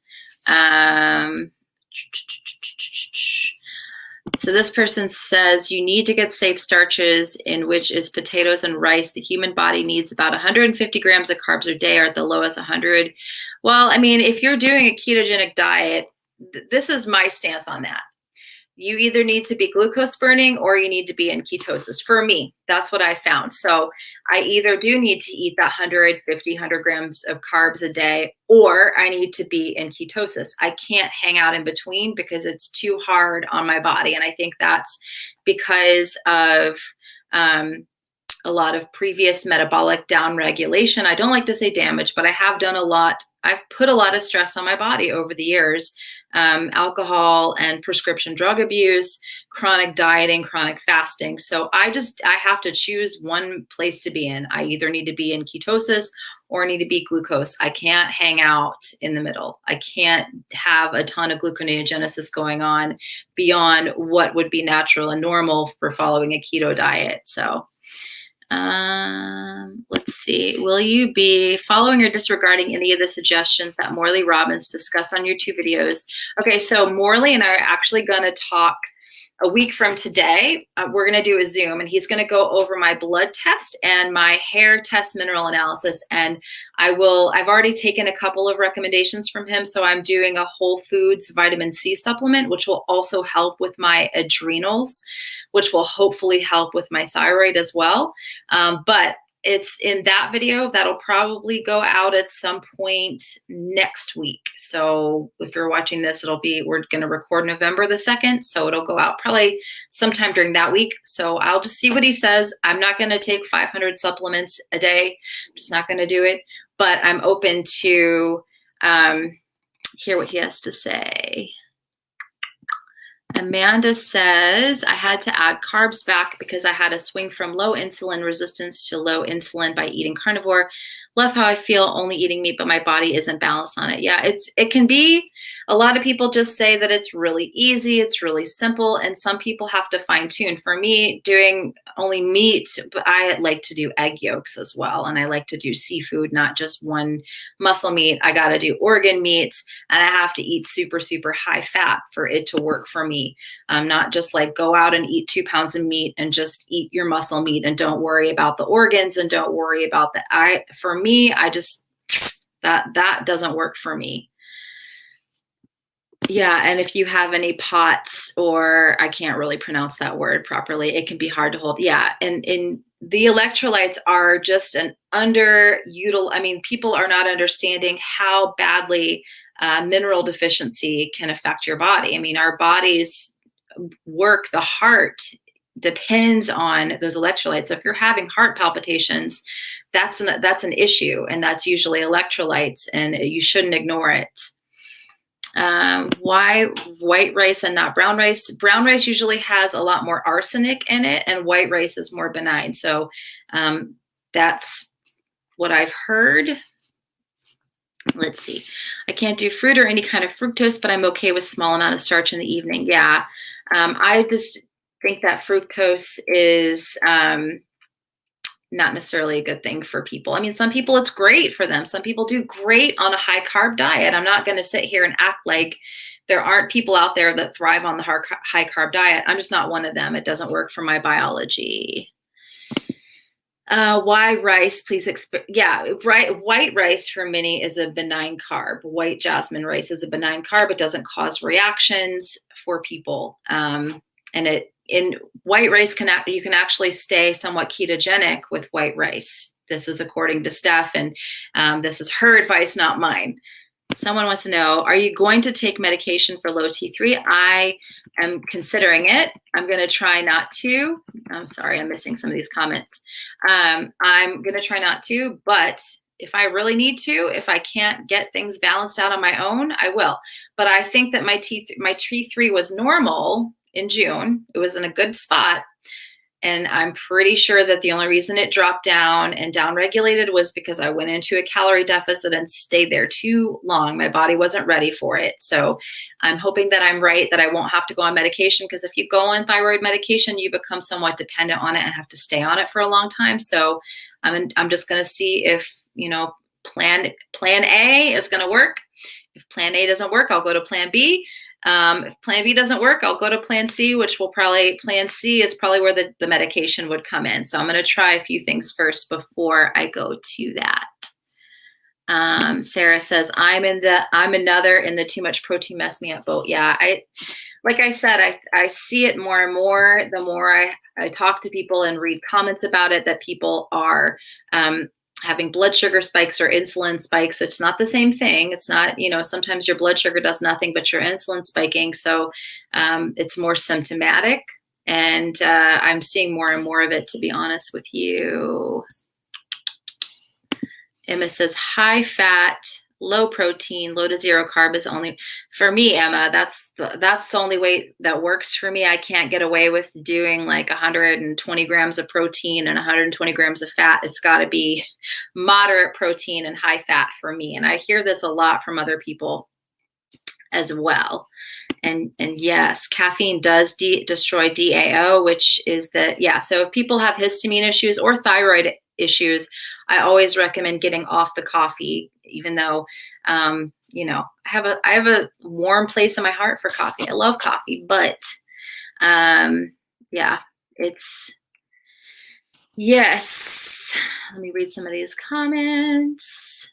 So this person says you need to get safe starches, in which is potatoes and rice. The human body needs about 150 grams of carbs a day, or at the lowest 100. Well, I mean, if you're doing a ketogenic diet, this is my stance on that. You either need to be glucose burning or you need to be in ketosis. For me, that's what I found. So I either do need to eat that 100 grams of carbs a day, or I need to be in ketosis. I can't hang out in between because it's too hard on my body. And I think that's because of a lot of previous metabolic downregulation. I don't like to say damage, but I have done a lot. I've put a lot of stress on my body over the years. Alcohol and prescription drug abuse, chronic dieting, chronic fasting. So I have to choose one place to be in. I either need to be in ketosis or need to be glucose. I can't hang out in the middle. I can't have a ton of gluconeogenesis going on beyond what would be natural and normal for following a keto diet. So let's see. Will you be following or disregarding any of the suggestions that Morley Robbins discuss on your 2 videos? Okay, so Morley and I are actually going to talk a week from today. We're going to do a Zoom, and he's going to go over my blood test and my hair test mineral analysis. And I've already taken a couple of recommendations from him. So I'm doing a Whole Foods vitamin C supplement, which will also help with my adrenals, which will hopefully help with my thyroid as well. But it's in that video that'll probably go out at some point next week. So if you're watching this, we're going to record November the 2nd. So it'll go out probably sometime during that week. So I'll just see what he says. I'm not going to take 500 supplements a day. I'm just not going to do it, but I'm open to hear what he has to say. Amanda says, I had to add carbs back because I had a swing from low insulin resistance to low insulin by eating carnivore. Love how I feel only eating meat, but my body isn't balanced on it. Yeah, it can be. A lot of people just say that it's really easy, it's really simple, and some people have to fine tune. For me, doing only meat, but I like to do egg yolks as well, and I like to do seafood, not just one muscle meat. I got to do organ meats, and I have to eat super, super high fat for it to work for me. Not just like go out and eat 2 pounds of meat and just eat your muscle meat and don't worry about the organs and don't worry about for me, that doesn't work for me. Yeah, and if you have any POTS, or I can't really pronounce that word properly, it can be hard to hold. Yeah, and the electrolytes are just people are not understanding how badly mineral deficiency can affect your body. I mean, our bodies work, the heart depends on those electrolytes. So if you're having heart palpitations, that's an issue, and that's usually electrolytes, and you shouldn't ignore it. Why white rice and not brown rice? Brown rice usually has a lot more arsenic in it, and white rice is more benign. So that's what I've heard. Let's see. I can't do fruit or any kind of fructose, but I'm okay with small amount of starch in the evening. Yeah. I just think that fructose is not necessarily a good thing for people. I mean, some people it's great for them. Some people do great on a high carb diet. I'm not going to sit here and act like there aren't people out there that thrive on the high carb diet. I'm just not one of them. It doesn't work for my biology. Why rice? Please yeah, white rice for many is a benign carb. White jasmine rice is a benign carb. It doesn't cause reactions for people. And in white rice you can actually stay somewhat ketogenic with white rice. This is according to Steph, and this is her advice, not mine. Someone wants to know, are you going to take medication for low T3? I am considering it. I'm going to try not to. I'm sorry, I'm missing some of these comments. I'm going to try not to, but if I really need to, if I can't get things balanced out on my own, I will. But I think that my T3 was normal in June. It was in a good spot. And I'm pretty sure that the only reason it dropped down and downregulated was because I went into a calorie deficit and stayed there too long. My body wasn't ready for it. So I'm hoping that I'm right, that I won't have to go on medication, because if you go on thyroid medication, you become somewhat dependent on it and have to stay on it for a long time. So I'm just going to see if, plan A is going to work. If plan A doesn't work, I'll go to plan B. If plan B doesn't work, I'll go to plan C, which plan C is probably where the medication would come in. So I'm going to try a few things first before I go to that. Sarah says, I'm another in the too much protein mess me up boat. Yeah. Like I said, I see it more and more, the more I talk to people and read comments about it, that people are, having blood sugar spikes or insulin spikes. It's not the same thing. It's not, sometimes your blood sugar does nothing, but your insulin spiking. So it's more symptomatic. And I'm seeing more and more of it, to be honest with you. Emma says, high fat, low protein, low to zero carb is only for me, Emma. That's the only way that works for me. I can't get away with doing like 120 grams of protein and 120 grams of fat. It's got to be moderate protein and high fat for me. And I hear this a lot from other people as well. And yes, caffeine does destroy DAO, which is so if people have histamine issues or thyroid issues, I always recommend getting off the coffee, even though, I have a warm place in my heart for coffee. I love coffee, but yes. Let me read some of these comments.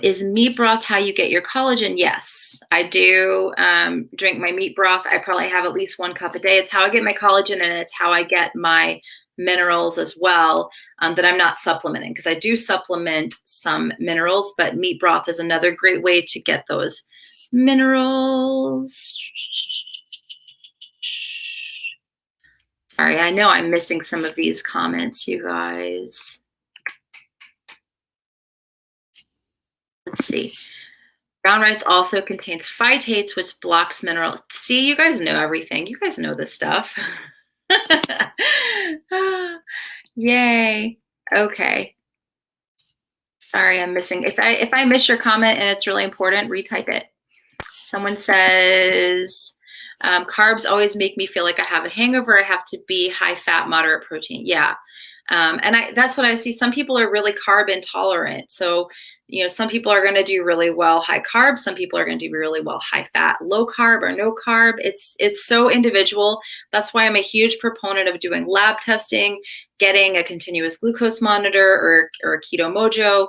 Is meat broth how you get your collagen? Yes, I do drink my meat broth. I probably have at least 1 cup a day. It's how I get my collagen, and it's how I get my minerals as well, that I'm not supplementing, because I do supplement some minerals, but meat broth is another great way to get those minerals. Sorry, I know I'm missing some of these comments, you guys. Let's see. Brown rice also contains phytates, which blocks mineral. See, you guys know everything. You guys know this stuff. Yay. Okay. Sorry, I'm missing. If I miss your comment and it's really important, retype it. Someone says, carbs always make me feel like I have a hangover. I have to be high fat, moderate protein. Yeah. And that's what I see. Some people are really carb intolerant. So, some people are going to do really well high carb. Some people are going to do really well high fat, low carb or no carb. It's so individual. That's why I'm a huge proponent of doing lab testing, getting a continuous glucose monitor or a Keto Mojo,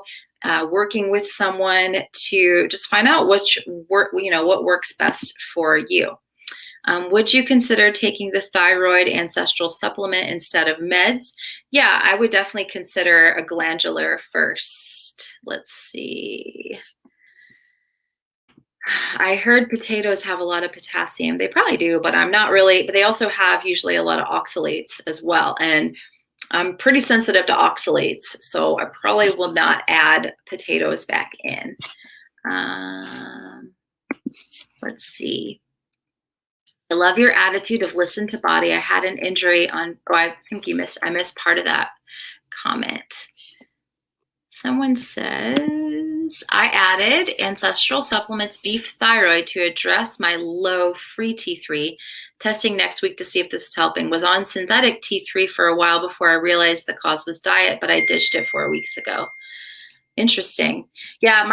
working with someone to just find out what works best for you. Would you consider taking the thyroid ancestral supplement instead of meds? Yeah, I would definitely consider a glandular first. Let's see. I heard potatoes have a lot of potassium. They probably do, but I'm not really, but they also have usually a lot of oxalates as well. And I'm pretty sensitive to oxalates, so I probably will not add potatoes back in. Let's see. I love your attitude of listen to body. I had an injury on, I think I missed part of that comment. Someone says, I added ancestral supplements beef thyroid to address my low free T3. Testing next week to see if this is helping. Was on synthetic T3 for a while before I realized the cause was diet, but I ditched it 4 weeks ago. Interesting. Yeah,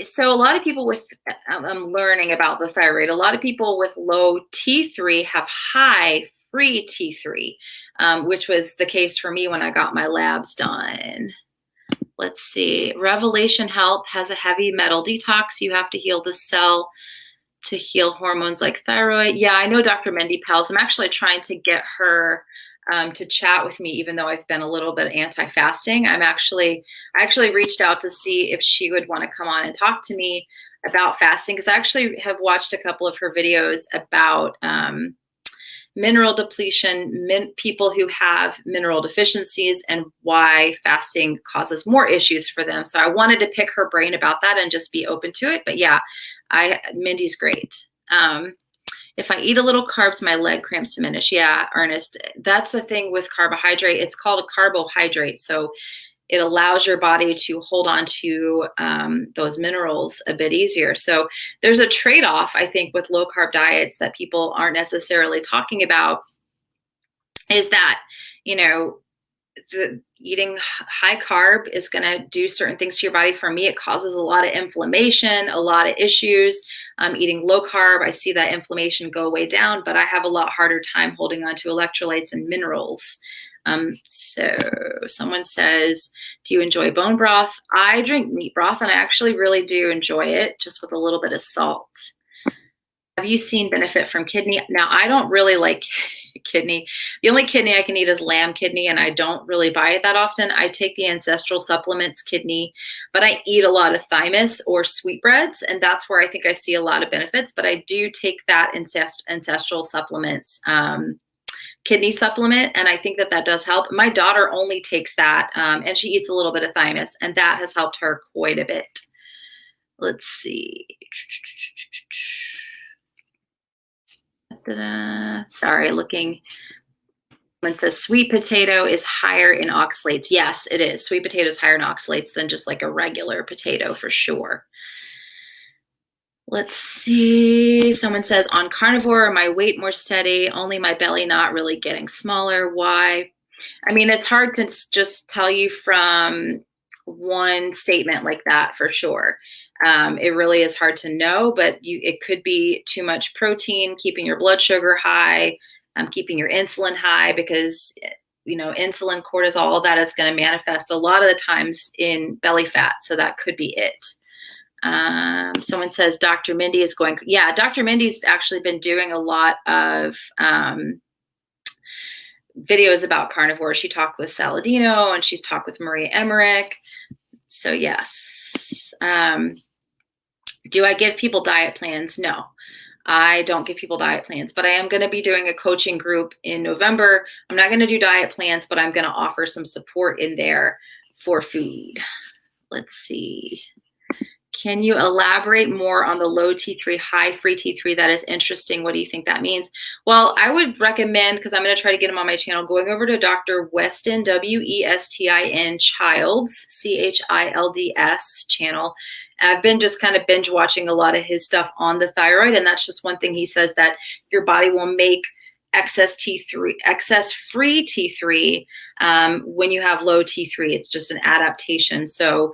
so a lot of people with, I'm learning about the thyroid, a lot of people with low T3 have high free T3, which was the case for me when I got my labs done. Let's see. Revelation Health has a heavy metal detox. You have to heal the cell to heal hormones like thyroid. Yeah, I know Dr. Mindy Pels. I'm actually trying to get her to chat with me, even though I've been a little bit anti-fasting. I actually reached out to see if she would want to come on and talk to me about fasting, because I actually have watched a couple of her videos about mineral depletion, people who have mineral deficiencies, and why fasting causes more issues for them. So I wanted to pick her brain about that and just be open to it. But yeah, Mindy's great. If I eat a little carbs, my leg cramps diminish. Yeah, Ernest, that's the thing with carbohydrate. It's called a carbohydrate. So it allows your body to hold on to those minerals a bit easier. So there's a trade-off, I think, with low carb diets that people aren't necessarily talking about, is that, eating high carb is going to do certain things to your body. For me, it causes a lot of inflammation, a lot of issues. Eating low carb, I see that inflammation go way down, but I have a lot harder time holding on to electrolytes and minerals. So someone says, do you enjoy bone broth? I drink meat broth, and I actually really do enjoy it, just with a little bit of salt. Have you seen benefit from kidney? Now, I don't really like kidney. The only kidney I can eat is lamb kidney, and I don't really buy it that often. I take the ancestral supplements kidney, but I eat a lot of thymus or sweetbreads, and that's where I think I see a lot of benefits. But I do take that ancestral supplements kidney supplement, and I think that does help. My daughter only takes that, and she eats a little bit of thymus, and that has helped her quite a bit. Let's see. Sorry, looking. It says sweet potato is higher in oxalates. Yes, it is. Sweet potato is higher in oxalates than just like a regular potato, for sure. Let's see. Someone says, on Carnivore, my weight more steady, only my belly not really getting smaller. Why? I mean, it's hard to just tell you from one statement like that, for sure. It really is hard to know, but it could be too much protein, keeping your blood sugar high, keeping your insulin high, because insulin, cortisol, all that is going to manifest a lot of the times in belly fat. So that could be it. Someone says Dr. Mindy is going. Yeah, Dr. Mindy's actually been doing a lot of videos about carnivore. She talked with Saladino, and she's talked with Maria Emmerich. So yes. Do I give people diet plans? No, I don't give people diet plans, but I am going to be doing a coaching group in November. I'm not going to do diet plans, but I'm going to offer some support in there for food. Let's see. Can you elaborate more on the low T3, high free T3? That is interesting. What do you think that means? Well, I would recommend, because I'm going to try to get him on my channel, going over to Dr. Westin, Westin Childs, Childs channel. I've been just kind of binge watching a lot of his stuff on the thyroid, and that's just one thing he says, that your body will make excess free T3 when you have low T3. It's just an adaptation. So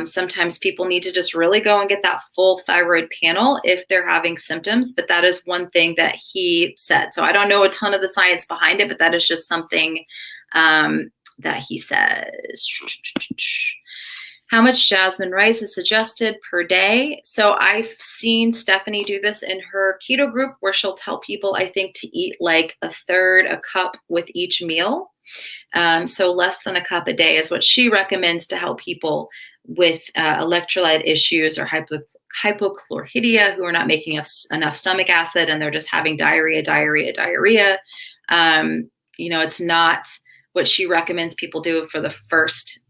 sometimes people need to just really go and get that full thyroid panel if they're having symptoms, but that is one thing that he said. So I don't know a ton of the science behind it, but that is just something that he says. How much jasmine rice is suggested per day? So I've seen Stephanie do this in her keto group, where she'll tell people, I think, to eat like a third a cup with each meal. So less than a cup a day is what she recommends to help people with electrolyte issues or hypochlorhydria, who are not making enough stomach acid, and they're just having diarrhea. It's not what she recommends people do for the first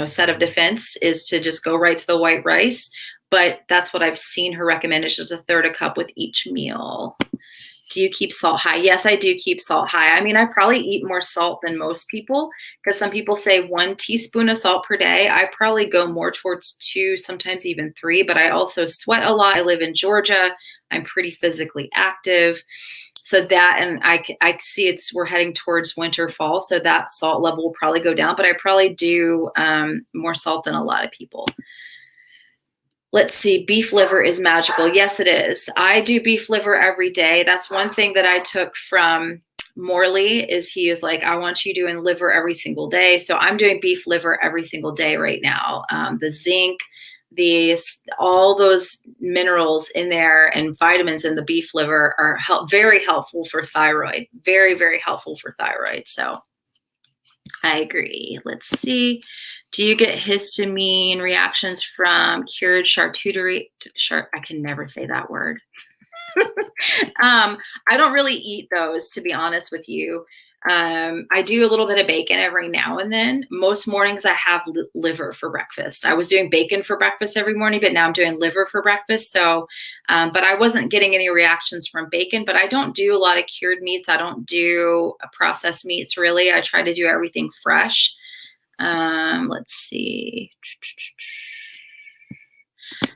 set of defense, is to just go right to the white rice. but that's what I've seen her recommend, is just a third a cup with each meal. Do you keep salt high? Yes, I do keep salt high. I mean, I probably eat more salt than most people, because some people say 1 teaspoon of salt per day. I probably go more towards 2, sometimes even 3, but I also sweat a lot. I live in Georgia. I'm pretty physically active. So that, and I see we're heading towards winter, fall. So that salt level will probably go down, but I probably do more salt than a lot of people. Let's see, beef liver is magical. Yes, it is. I do beef liver every day. That's one thing that I took from Morley, is he is like, I want you doing liver every single day. So I'm doing beef liver every single day right now. The zinc, all those minerals in there and vitamins in the beef liver are very helpful for thyroid. Very, very helpful for thyroid. So I agree. Let's see. Do you get histamine reactions from cured charcuterie? I can never say that word. I don't really eat those, to be honest with you. I do a little bit of bacon every now and then. Most mornings I have liver for breakfast. I was doing bacon for breakfast every morning, but now I'm doing liver for breakfast. So, but I wasn't getting any reactions from bacon. But I don't do a lot of cured meats. I don't do processed meats, really. I try to do everything fresh. Let's see.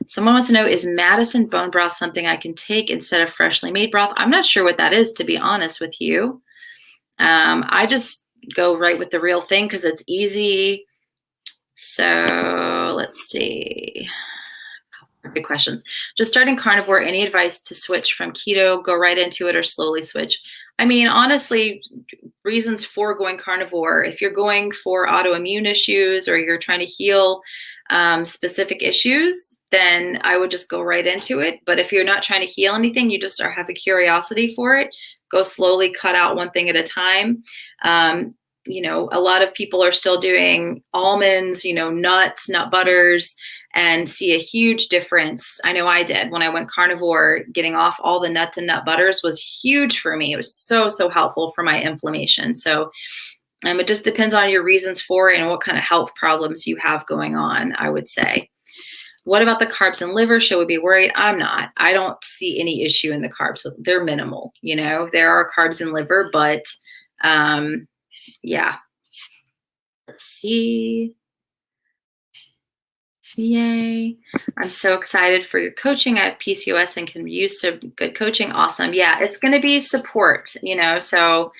Someone wants to know, is Madison bone broth something I can take instead of freshly made broth? I'm not sure what that is, to be honest with you. I just go right with the real thing because it's easy. So let's see. Good questions. Just starting carnivore, any advice to switch from keto, go right into it, or slowly switch? I mean, honestly, reasons for going carnivore, if you're going for autoimmune issues or you're trying to heal specific issues, then I would just go right into it. But if you're not trying to heal anything, you just have a curiosity for it, go slowly, cut out one thing at a time. You know, a lot of people are still doing almonds, you know, nuts, nut butters, and see a huge difference. I know I did when I went carnivore. Getting off all the nuts and nut butters was huge for me. It was so, so helpful for my inflammation. So it just depends on your reasons for it and what kind of health problems you have going on, I would say. What about the carbs and liver? Should we be worried? I'm not. I don't see any issue in the carbs. They're minimal. You know, there are carbs in liver, but yeah. Let's see. Yay. I'm so excited for your coaching. I have PCOS and can use some good coaching. Awesome. Yeah, it's going to be support, you know, so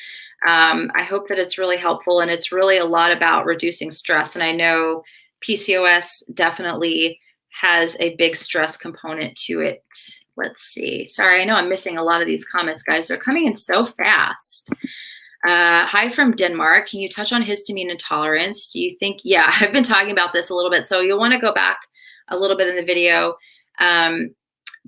I hope that it's really helpful, and it's really a lot about reducing stress. And I know PCOS definitely has a big stress component to it. Let's see. Sorry, I know I'm missing a lot of these comments, guys. They're coming in so fast. Hi from Denmark. Can you touch on histamine intolerance? Do you think, yeah, I've been talking about this a little bit. So you'll want to go back a little bit in the video.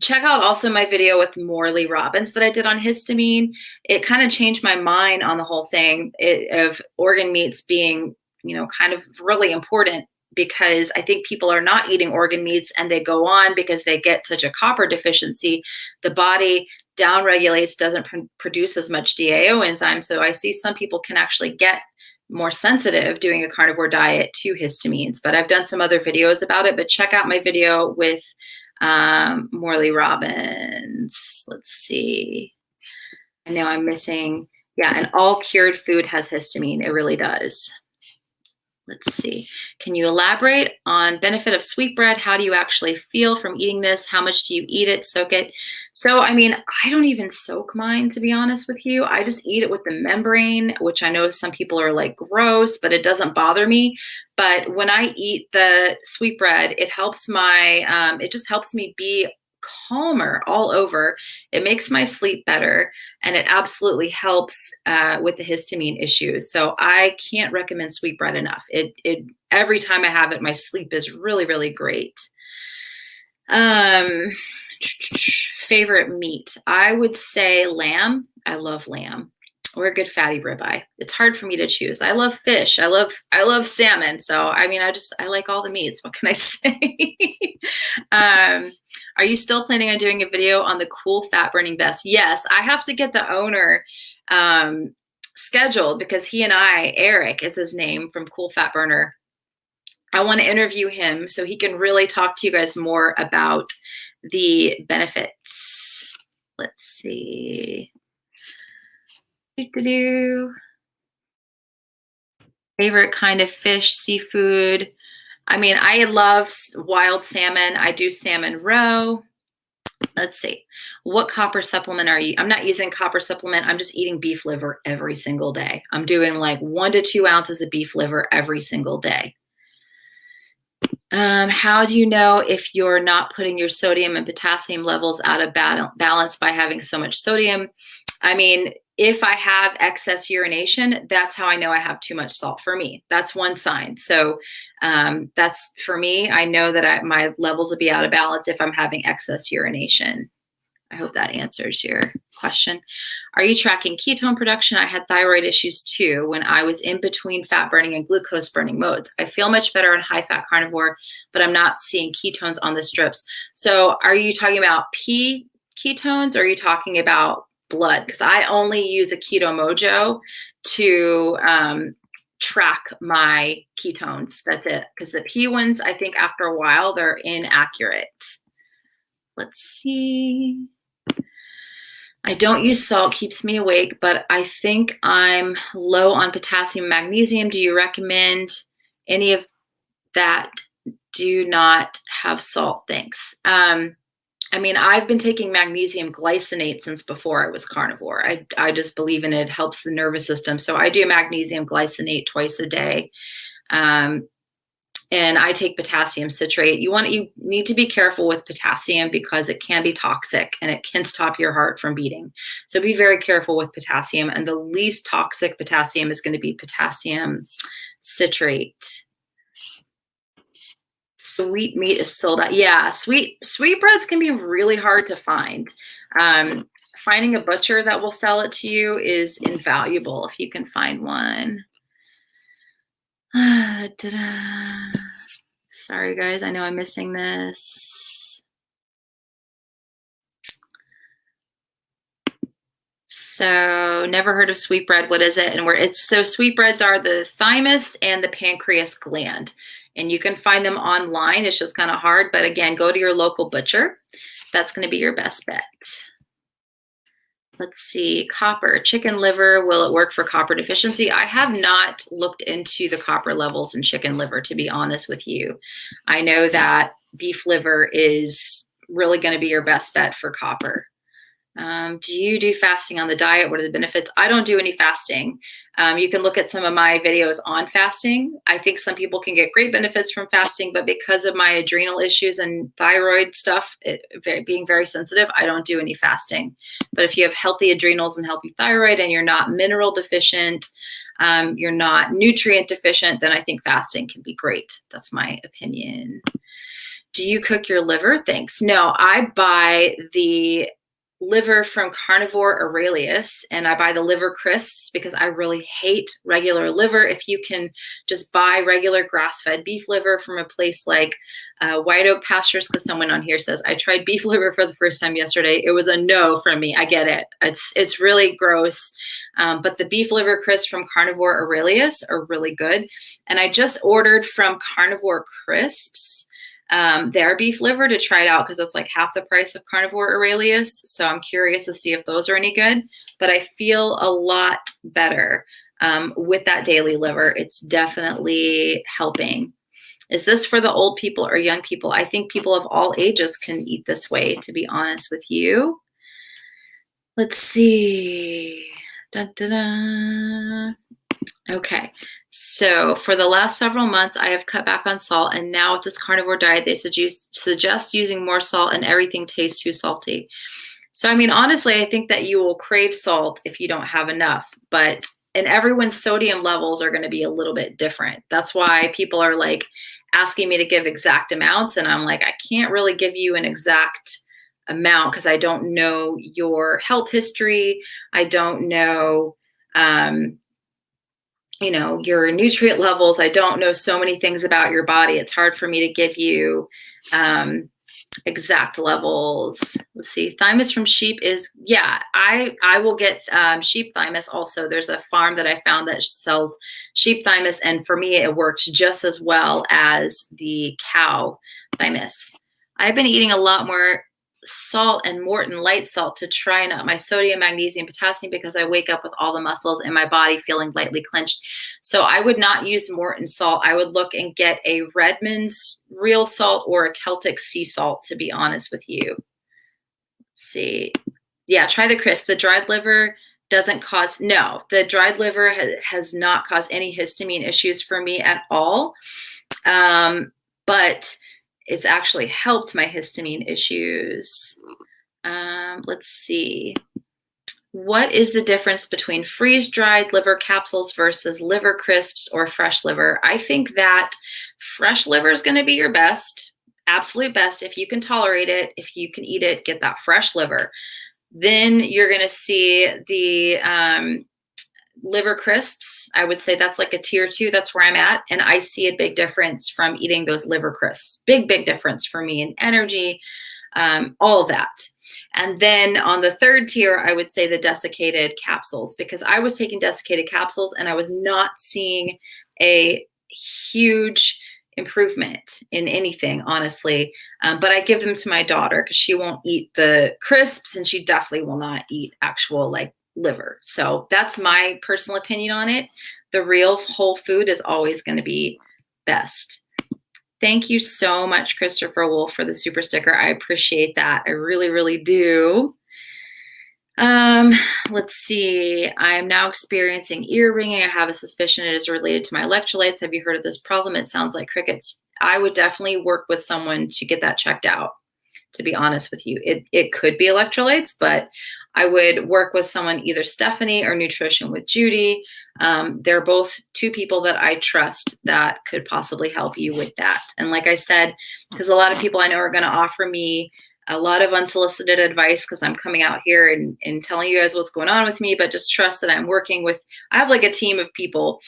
Check out also my video with Morley Robbins that I did on histamine. It kind of changed my mind on the whole thing of organ meats being, you know, kind of really important, because I think people are not eating organ meats and they go on because they get such a copper deficiency. The body downregulates, doesn't produce as much DAO enzyme. So I see some people can actually get more sensitive doing a carnivore diet to histamines, but I've done some other videos about it. But check out my video with Morley Robbins. Let's see. I know I'm missing. Yeah, and all cured food has histamine. It really does. Let's see. Can you elaborate on benefit of sweetbread? How do you actually feel from eating this? How much do you eat it? Soak it? So, I mean, I don't even soak mine, to be honest with you. I just eat it with the membrane, which I know some people are like gross, but it doesn't bother me. But when I eat the sweetbread, it helps it just helps me be calmer all over. It makes my sleep better, and it absolutely helps with the histamine issues. So I can't recommend sweetbread enough. It every time I have it, my sleep is really, really great. Favorite meat, I would say lamb. I love lamb, or a good fatty ribeye. It's hard for me to choose. I love fish. I love salmon. So, I mean, I like all the meats. What can I say? Are you still planning on doing a video on the cool fat burning vest? Yes, I have to get the owner scheduled, because he and I, Eric is his name from Cool Fat Burner. I want to interview him so he can really talk to you guys more about the benefits. Let's see. Favorite kind of fish, seafood. I mean, I love wild salmon. I do salmon roe. Let's see. What copper supplement are you? I'm not using copper supplement. I'm just eating beef liver every single day. I'm doing like 1 to 2 ounces of beef liver every single day. How do you know if you're not putting your sodium and potassium levels out of balance by having so much sodium? I mean, if I have excess urination, that's how I know I have too much salt for me. That's one sign. So that's for me. I know that my levels will be out of balance if I'm having excess urination. I hope that answers your question. Are you tracking ketone production? I had thyroid issues too when I was in between fat burning and glucose burning modes. I feel much better on high fat carnivore, but I'm not seeing ketones on the strips. So are you talking about P ketones or are you talking about blood? Because I only use a Keto Mojo to track my ketones. That's it. Because the P ones, I think after a while, they're inaccurate. Let's see. I don't use salt, keeps me awake, but I think I'm low on potassium, magnesium. Do you recommend any of that? Do not have salt, thanks. I mean, I've been taking magnesium glycinate since before I was carnivore. I just believe in it. It helps the nervous system. So I do magnesium glycinate twice a day. And I take potassium citrate. You need to be careful with potassium because it can be toxic and it can stop your heart from beating. So be very careful with potassium. And the least toxic potassium is going to be potassium citrate. Sweet meat is sold out. Yeah, sweetbreads can be really hard to find. Finding a butcher that will sell it to you is invaluable if you can find one. Sorry, guys. I know I'm missing this. So never heard of sweetbread. What is it? And where it's so sweetbreads are the thymus and the pancreas gland. And you can find them online. It's just kind of hard. But again, go to your local butcher. That's going to be your best bet. Let's see, copper, chicken liver, will it work for copper deficiency? I have not looked into the copper levels in chicken liver, to be honest with you. I know that beef liver is really going to be your best bet for copper. Do you do fasting on the diet? What are the benefits? I don't do any fasting. You can look at some of my videos on fasting. I think some people can get great benefits from fasting, but because of my adrenal issues and thyroid stuff, being very sensitive, I don't do any fasting. But if you have healthy adrenals and healthy thyroid and you're not mineral deficient, you're not nutrient deficient, then I think fasting can be great. That's my opinion. Do you cook your liver? Thanks. No, I buy the liver from Carnivore Aurelius, and I buy the liver crisps because I really hate regular liver. If you can just buy regular grass-fed beef liver from a place like White Oak Pastures, because someone on here says, I tried beef liver for the first time yesterday. It was a no from me. I get it. It's really gross. But the beef liver crisps from Carnivore Aurelius are really good. And I just ordered from Carnivore Crisps their beef liver to try it out because it's like half the price of Carnivore Aurelius. So I'm curious to see if those are any good, but I feel a lot better with that daily liver. It's definitely helping. Is this for the old people or young people? I think people of all ages can eat this way, to be honest with you. Let's see. Dun, dun, dun. Okay. So for the last several months, I have cut back on salt, and now with this carnivore diet, they suggest using more salt, and everything tastes too salty. So, I mean, honestly, I think that you will crave salt if you don't have enough, and everyone's sodium levels are going to be a little bit different. That's why people are like asking me to give exact amounts, and I'm like, I can't really give you an exact amount because I don't know your health history. I don't know, your nutrient levels. I don't know so many things about your body. It's hard for me to give you exact levels. Let's see. Thymus from sheep is, yeah, I will get sheep thymus also. There's a farm that I found that sells sheep thymus, and for me, it works just as well as the cow thymus. I've been eating a lot more salt and Morton light salt to try and up my sodium, magnesium, potassium, because I wake up with all the muscles in my body feeling lightly clenched. So I would not use Morton salt. I would look and get a Redmond's real salt or a Celtic sea salt, to be honest with you. Let's see. Yeah, try the crisp. The dried liver doesn't cause, no, the dried liver has not caused any histamine issues for me at all. But it's actually helped my histamine issues. Let's see. What is the difference between freeze-dried liver capsules versus liver crisps or fresh liver? I think that fresh liver is going to be your best, absolute best. If you can tolerate it, if you can eat it, get that fresh liver. Then you're going to see the liver crisps. I would say that's like a tier 2. That's where I'm at. And I see a big difference from eating those liver crisps. Big difference for me in energy, all of that. And then on the third tier, I would say the desiccated capsules, because I was taking desiccated capsules and I was not seeing a huge improvement in anything, honestly. But I give them to my daughter because she won't eat the crisps and she definitely will not eat actual like liver. So that's my personal opinion on it. The real whole food is always going to be best. Thank you so much, Christopher Wolf, for the super sticker. I appreciate that. I really, really do. Let's see. I'm now experiencing ear ringing. I have a suspicion it is related to my electrolytes. Have you heard of this problem? It sounds like crickets. I would definitely work with someone to get that checked out, to be honest with you. It could be electrolytes, but I would work with someone, either Stephanie or Nutrition with Judy. They're both two people that I trust that could possibly help you with that. And like I said, because a lot of people I know are going to offer me a lot of unsolicited advice because I'm coming out here and telling you guys what's going on with me, but just trust that I'm working with, I have like a team of people.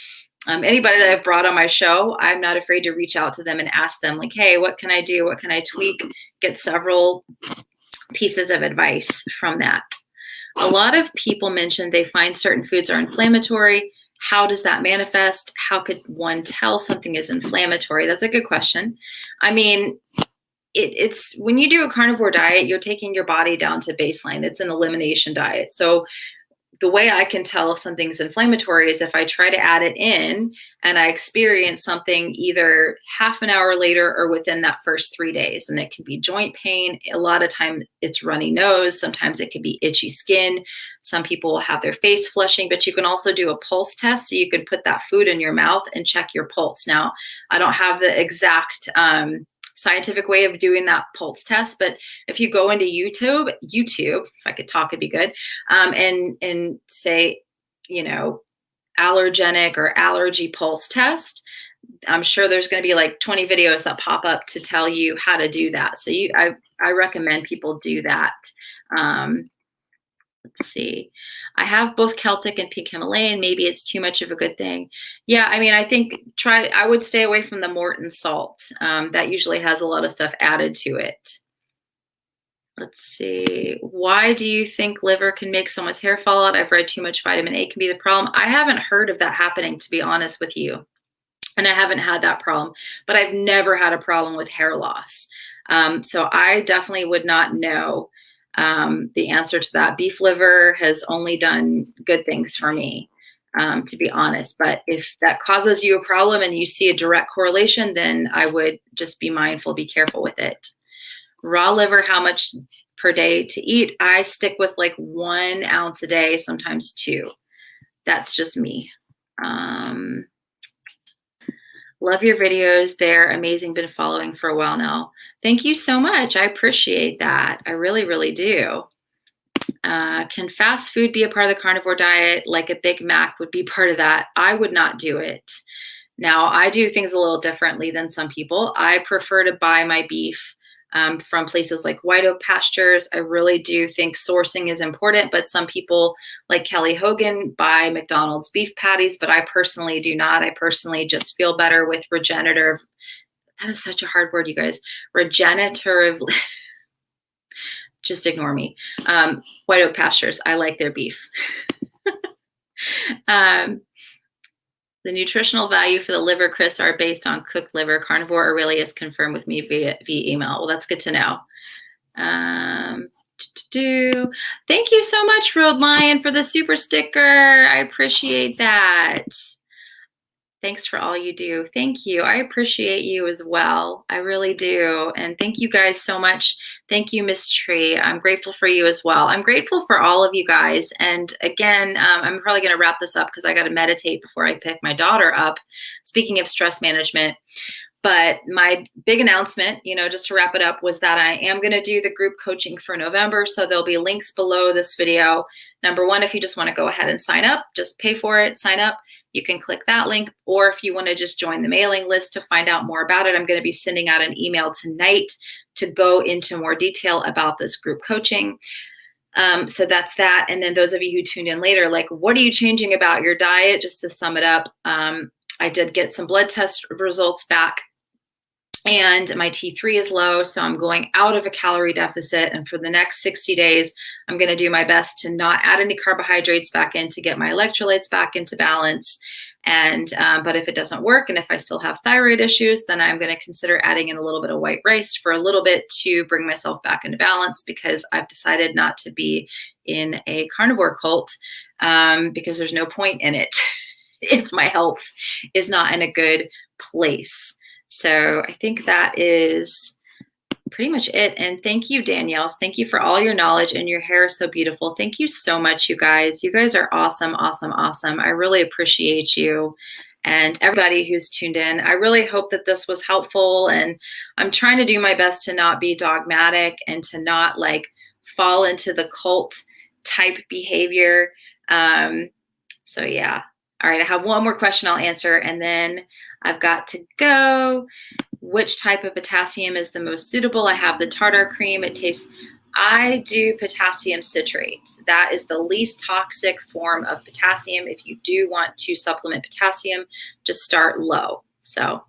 Anybody that I've brought on my show, I'm not afraid to reach out to them and ask them like, hey, what can I do? What can I tweak? Get several pieces of advice from that. A lot of people mentioned they find certain foods are inflammatory. How does that manifest? How could one tell something is inflammatory? That's a good question. I mean, it's when you do a carnivore diet, you're taking your body down to baseline. It's an elimination diet. So the way I can tell if something's inflammatory is if I try to add it in and I experience something either half an hour later or within that first 3 days. And it can be joint pain. A lot of time it's runny nose. Sometimes it can be itchy skin. Some people will have their face flushing, but you can also do a pulse test. So you can put that food in your mouth and check your pulse. Now, I don't have the exact scientific way of doing that pulse test, but if you go into YouTube, if I could talk, it'd be good, and say, you know, allergenic or allergy pulse test, I'm sure there's going to be like 20 videos that pop up to tell you how to do that. So I recommend people do that. Let's see. I have both Celtic and pink Himalayan. Maybe it's too much of a good thing. Yeah, I mean, I think I would stay away from the Morton salt. That usually has a lot of stuff added to it. Let's see. Why do you think liver can make someone's hair fall out? I've read too much vitamin A can be the problem. I haven't heard of that happening, to be honest with you. And I haven't had that problem, but I've never had a problem with hair loss. So I definitely would not know the answer to that. Beef liver has only done good things for me, to be honest. But if that causes you a problem and you see a direct correlation, then I would just be mindful, be careful with it. Raw liver, how much per day to eat? I stick with like 1 ounce a day, sometimes 2. That's just me. Love your videos. They're amazing. Been following for a while now. Thank you so much. I appreciate that. I really, really do. Can fast food be a part of the carnivore diet? Like a Big Mac would be part of that. I would not do it. Now, I do things a little differently than some people. I prefer to buy my beef from places like White Oak Pastures. I really do think sourcing is important, but some people like Kelly Hogan buy McDonald's beef patties, but I personally do not. I personally just feel better with regenerative that is such a hard word, you guys. Regeneratively, just ignore me. White Oak Pastures, I like their beef. The nutritional value for the liver crisps are based on cooked liver. Carnivore Aurelius confirmed with me via email. Well, that's good to know. Thank you so much, Road Lion, for the super sticker. I appreciate that. Thanks for all you do. Thank you. I appreciate you as well. I really do. And thank you guys so much. Thank you, Miss Tree. I'm grateful for you as well. I'm grateful for all of you guys. And again, I'm probably going to wrap this up because I got to meditate before I pick my daughter up. Speaking of stress management, but my big announcement, just to wrap it up, was that I am going to do the group coaching for November. So there'll be links below this video. Number one, if you just want to go ahead and sign up, just pay for it, sign up. You can click that link. Or if you want to just join the mailing list to find out more about it, I'm going to be sending out an email tonight to go into more detail about this group coaching. So that's that. And then those of you who tuned in later, like, what are you changing about your diet? Just to sum it up, I did get some blood test results back, and my T3 is low, so I'm going out of a calorie deficit. And for the next 60 days, I'm going to do my best to not add any carbohydrates back in to get my electrolytes back into balance. And but if it doesn't work, and if I still have thyroid issues, then I'm going to consider adding in a little bit of white rice for a little bit to bring myself back into balance, because I've decided not to be in a carnivore cult, because there's no point in it if my health is not in a good place. So I think that is pretty much it. And thank you, Danielle. Thank you for all your knowledge, and your hair is so beautiful. Thank you so much, you guys. You guys are awesome, awesome, awesome. I really appreciate you and everybody who's tuned in. I really hope that this was helpful, and I'm trying to do my best to not be dogmatic and to not fall into the cult type behavior. So yeah. All right, I have one more question I'll answer, and then I've got to go. Which type of potassium is the most suitable? I have the tartar cream. I do potassium citrate. That is the least toxic form of potassium. If you do want to supplement potassium, just start low. So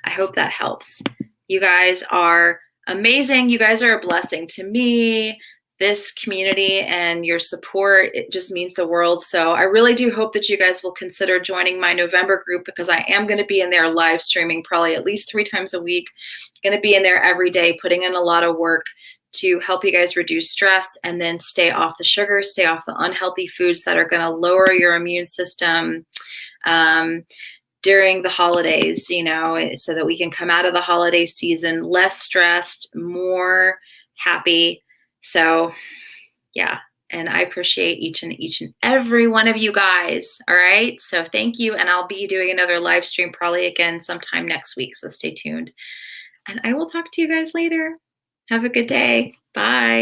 I hope that helps. You guys are amazing. You guys are a blessing to me. This community and your support, it just means the world. So I really do hope that you guys will consider joining my November group, because I am going to be in there live streaming probably at least 3 times a week. Going to be in there every day, putting in a lot of work to help you guys reduce stress and then stay off the sugar, stay off the unhealthy foods that are going to lower your immune system during the holidays, so that we can come out of the holiday season less stressed, more happy. So yeah, and I appreciate each and every one of you guys. All right. So thank you. And I'll be doing another live stream probably again sometime next week. So stay tuned, and I will talk to you guys later. Have a good day. Bye.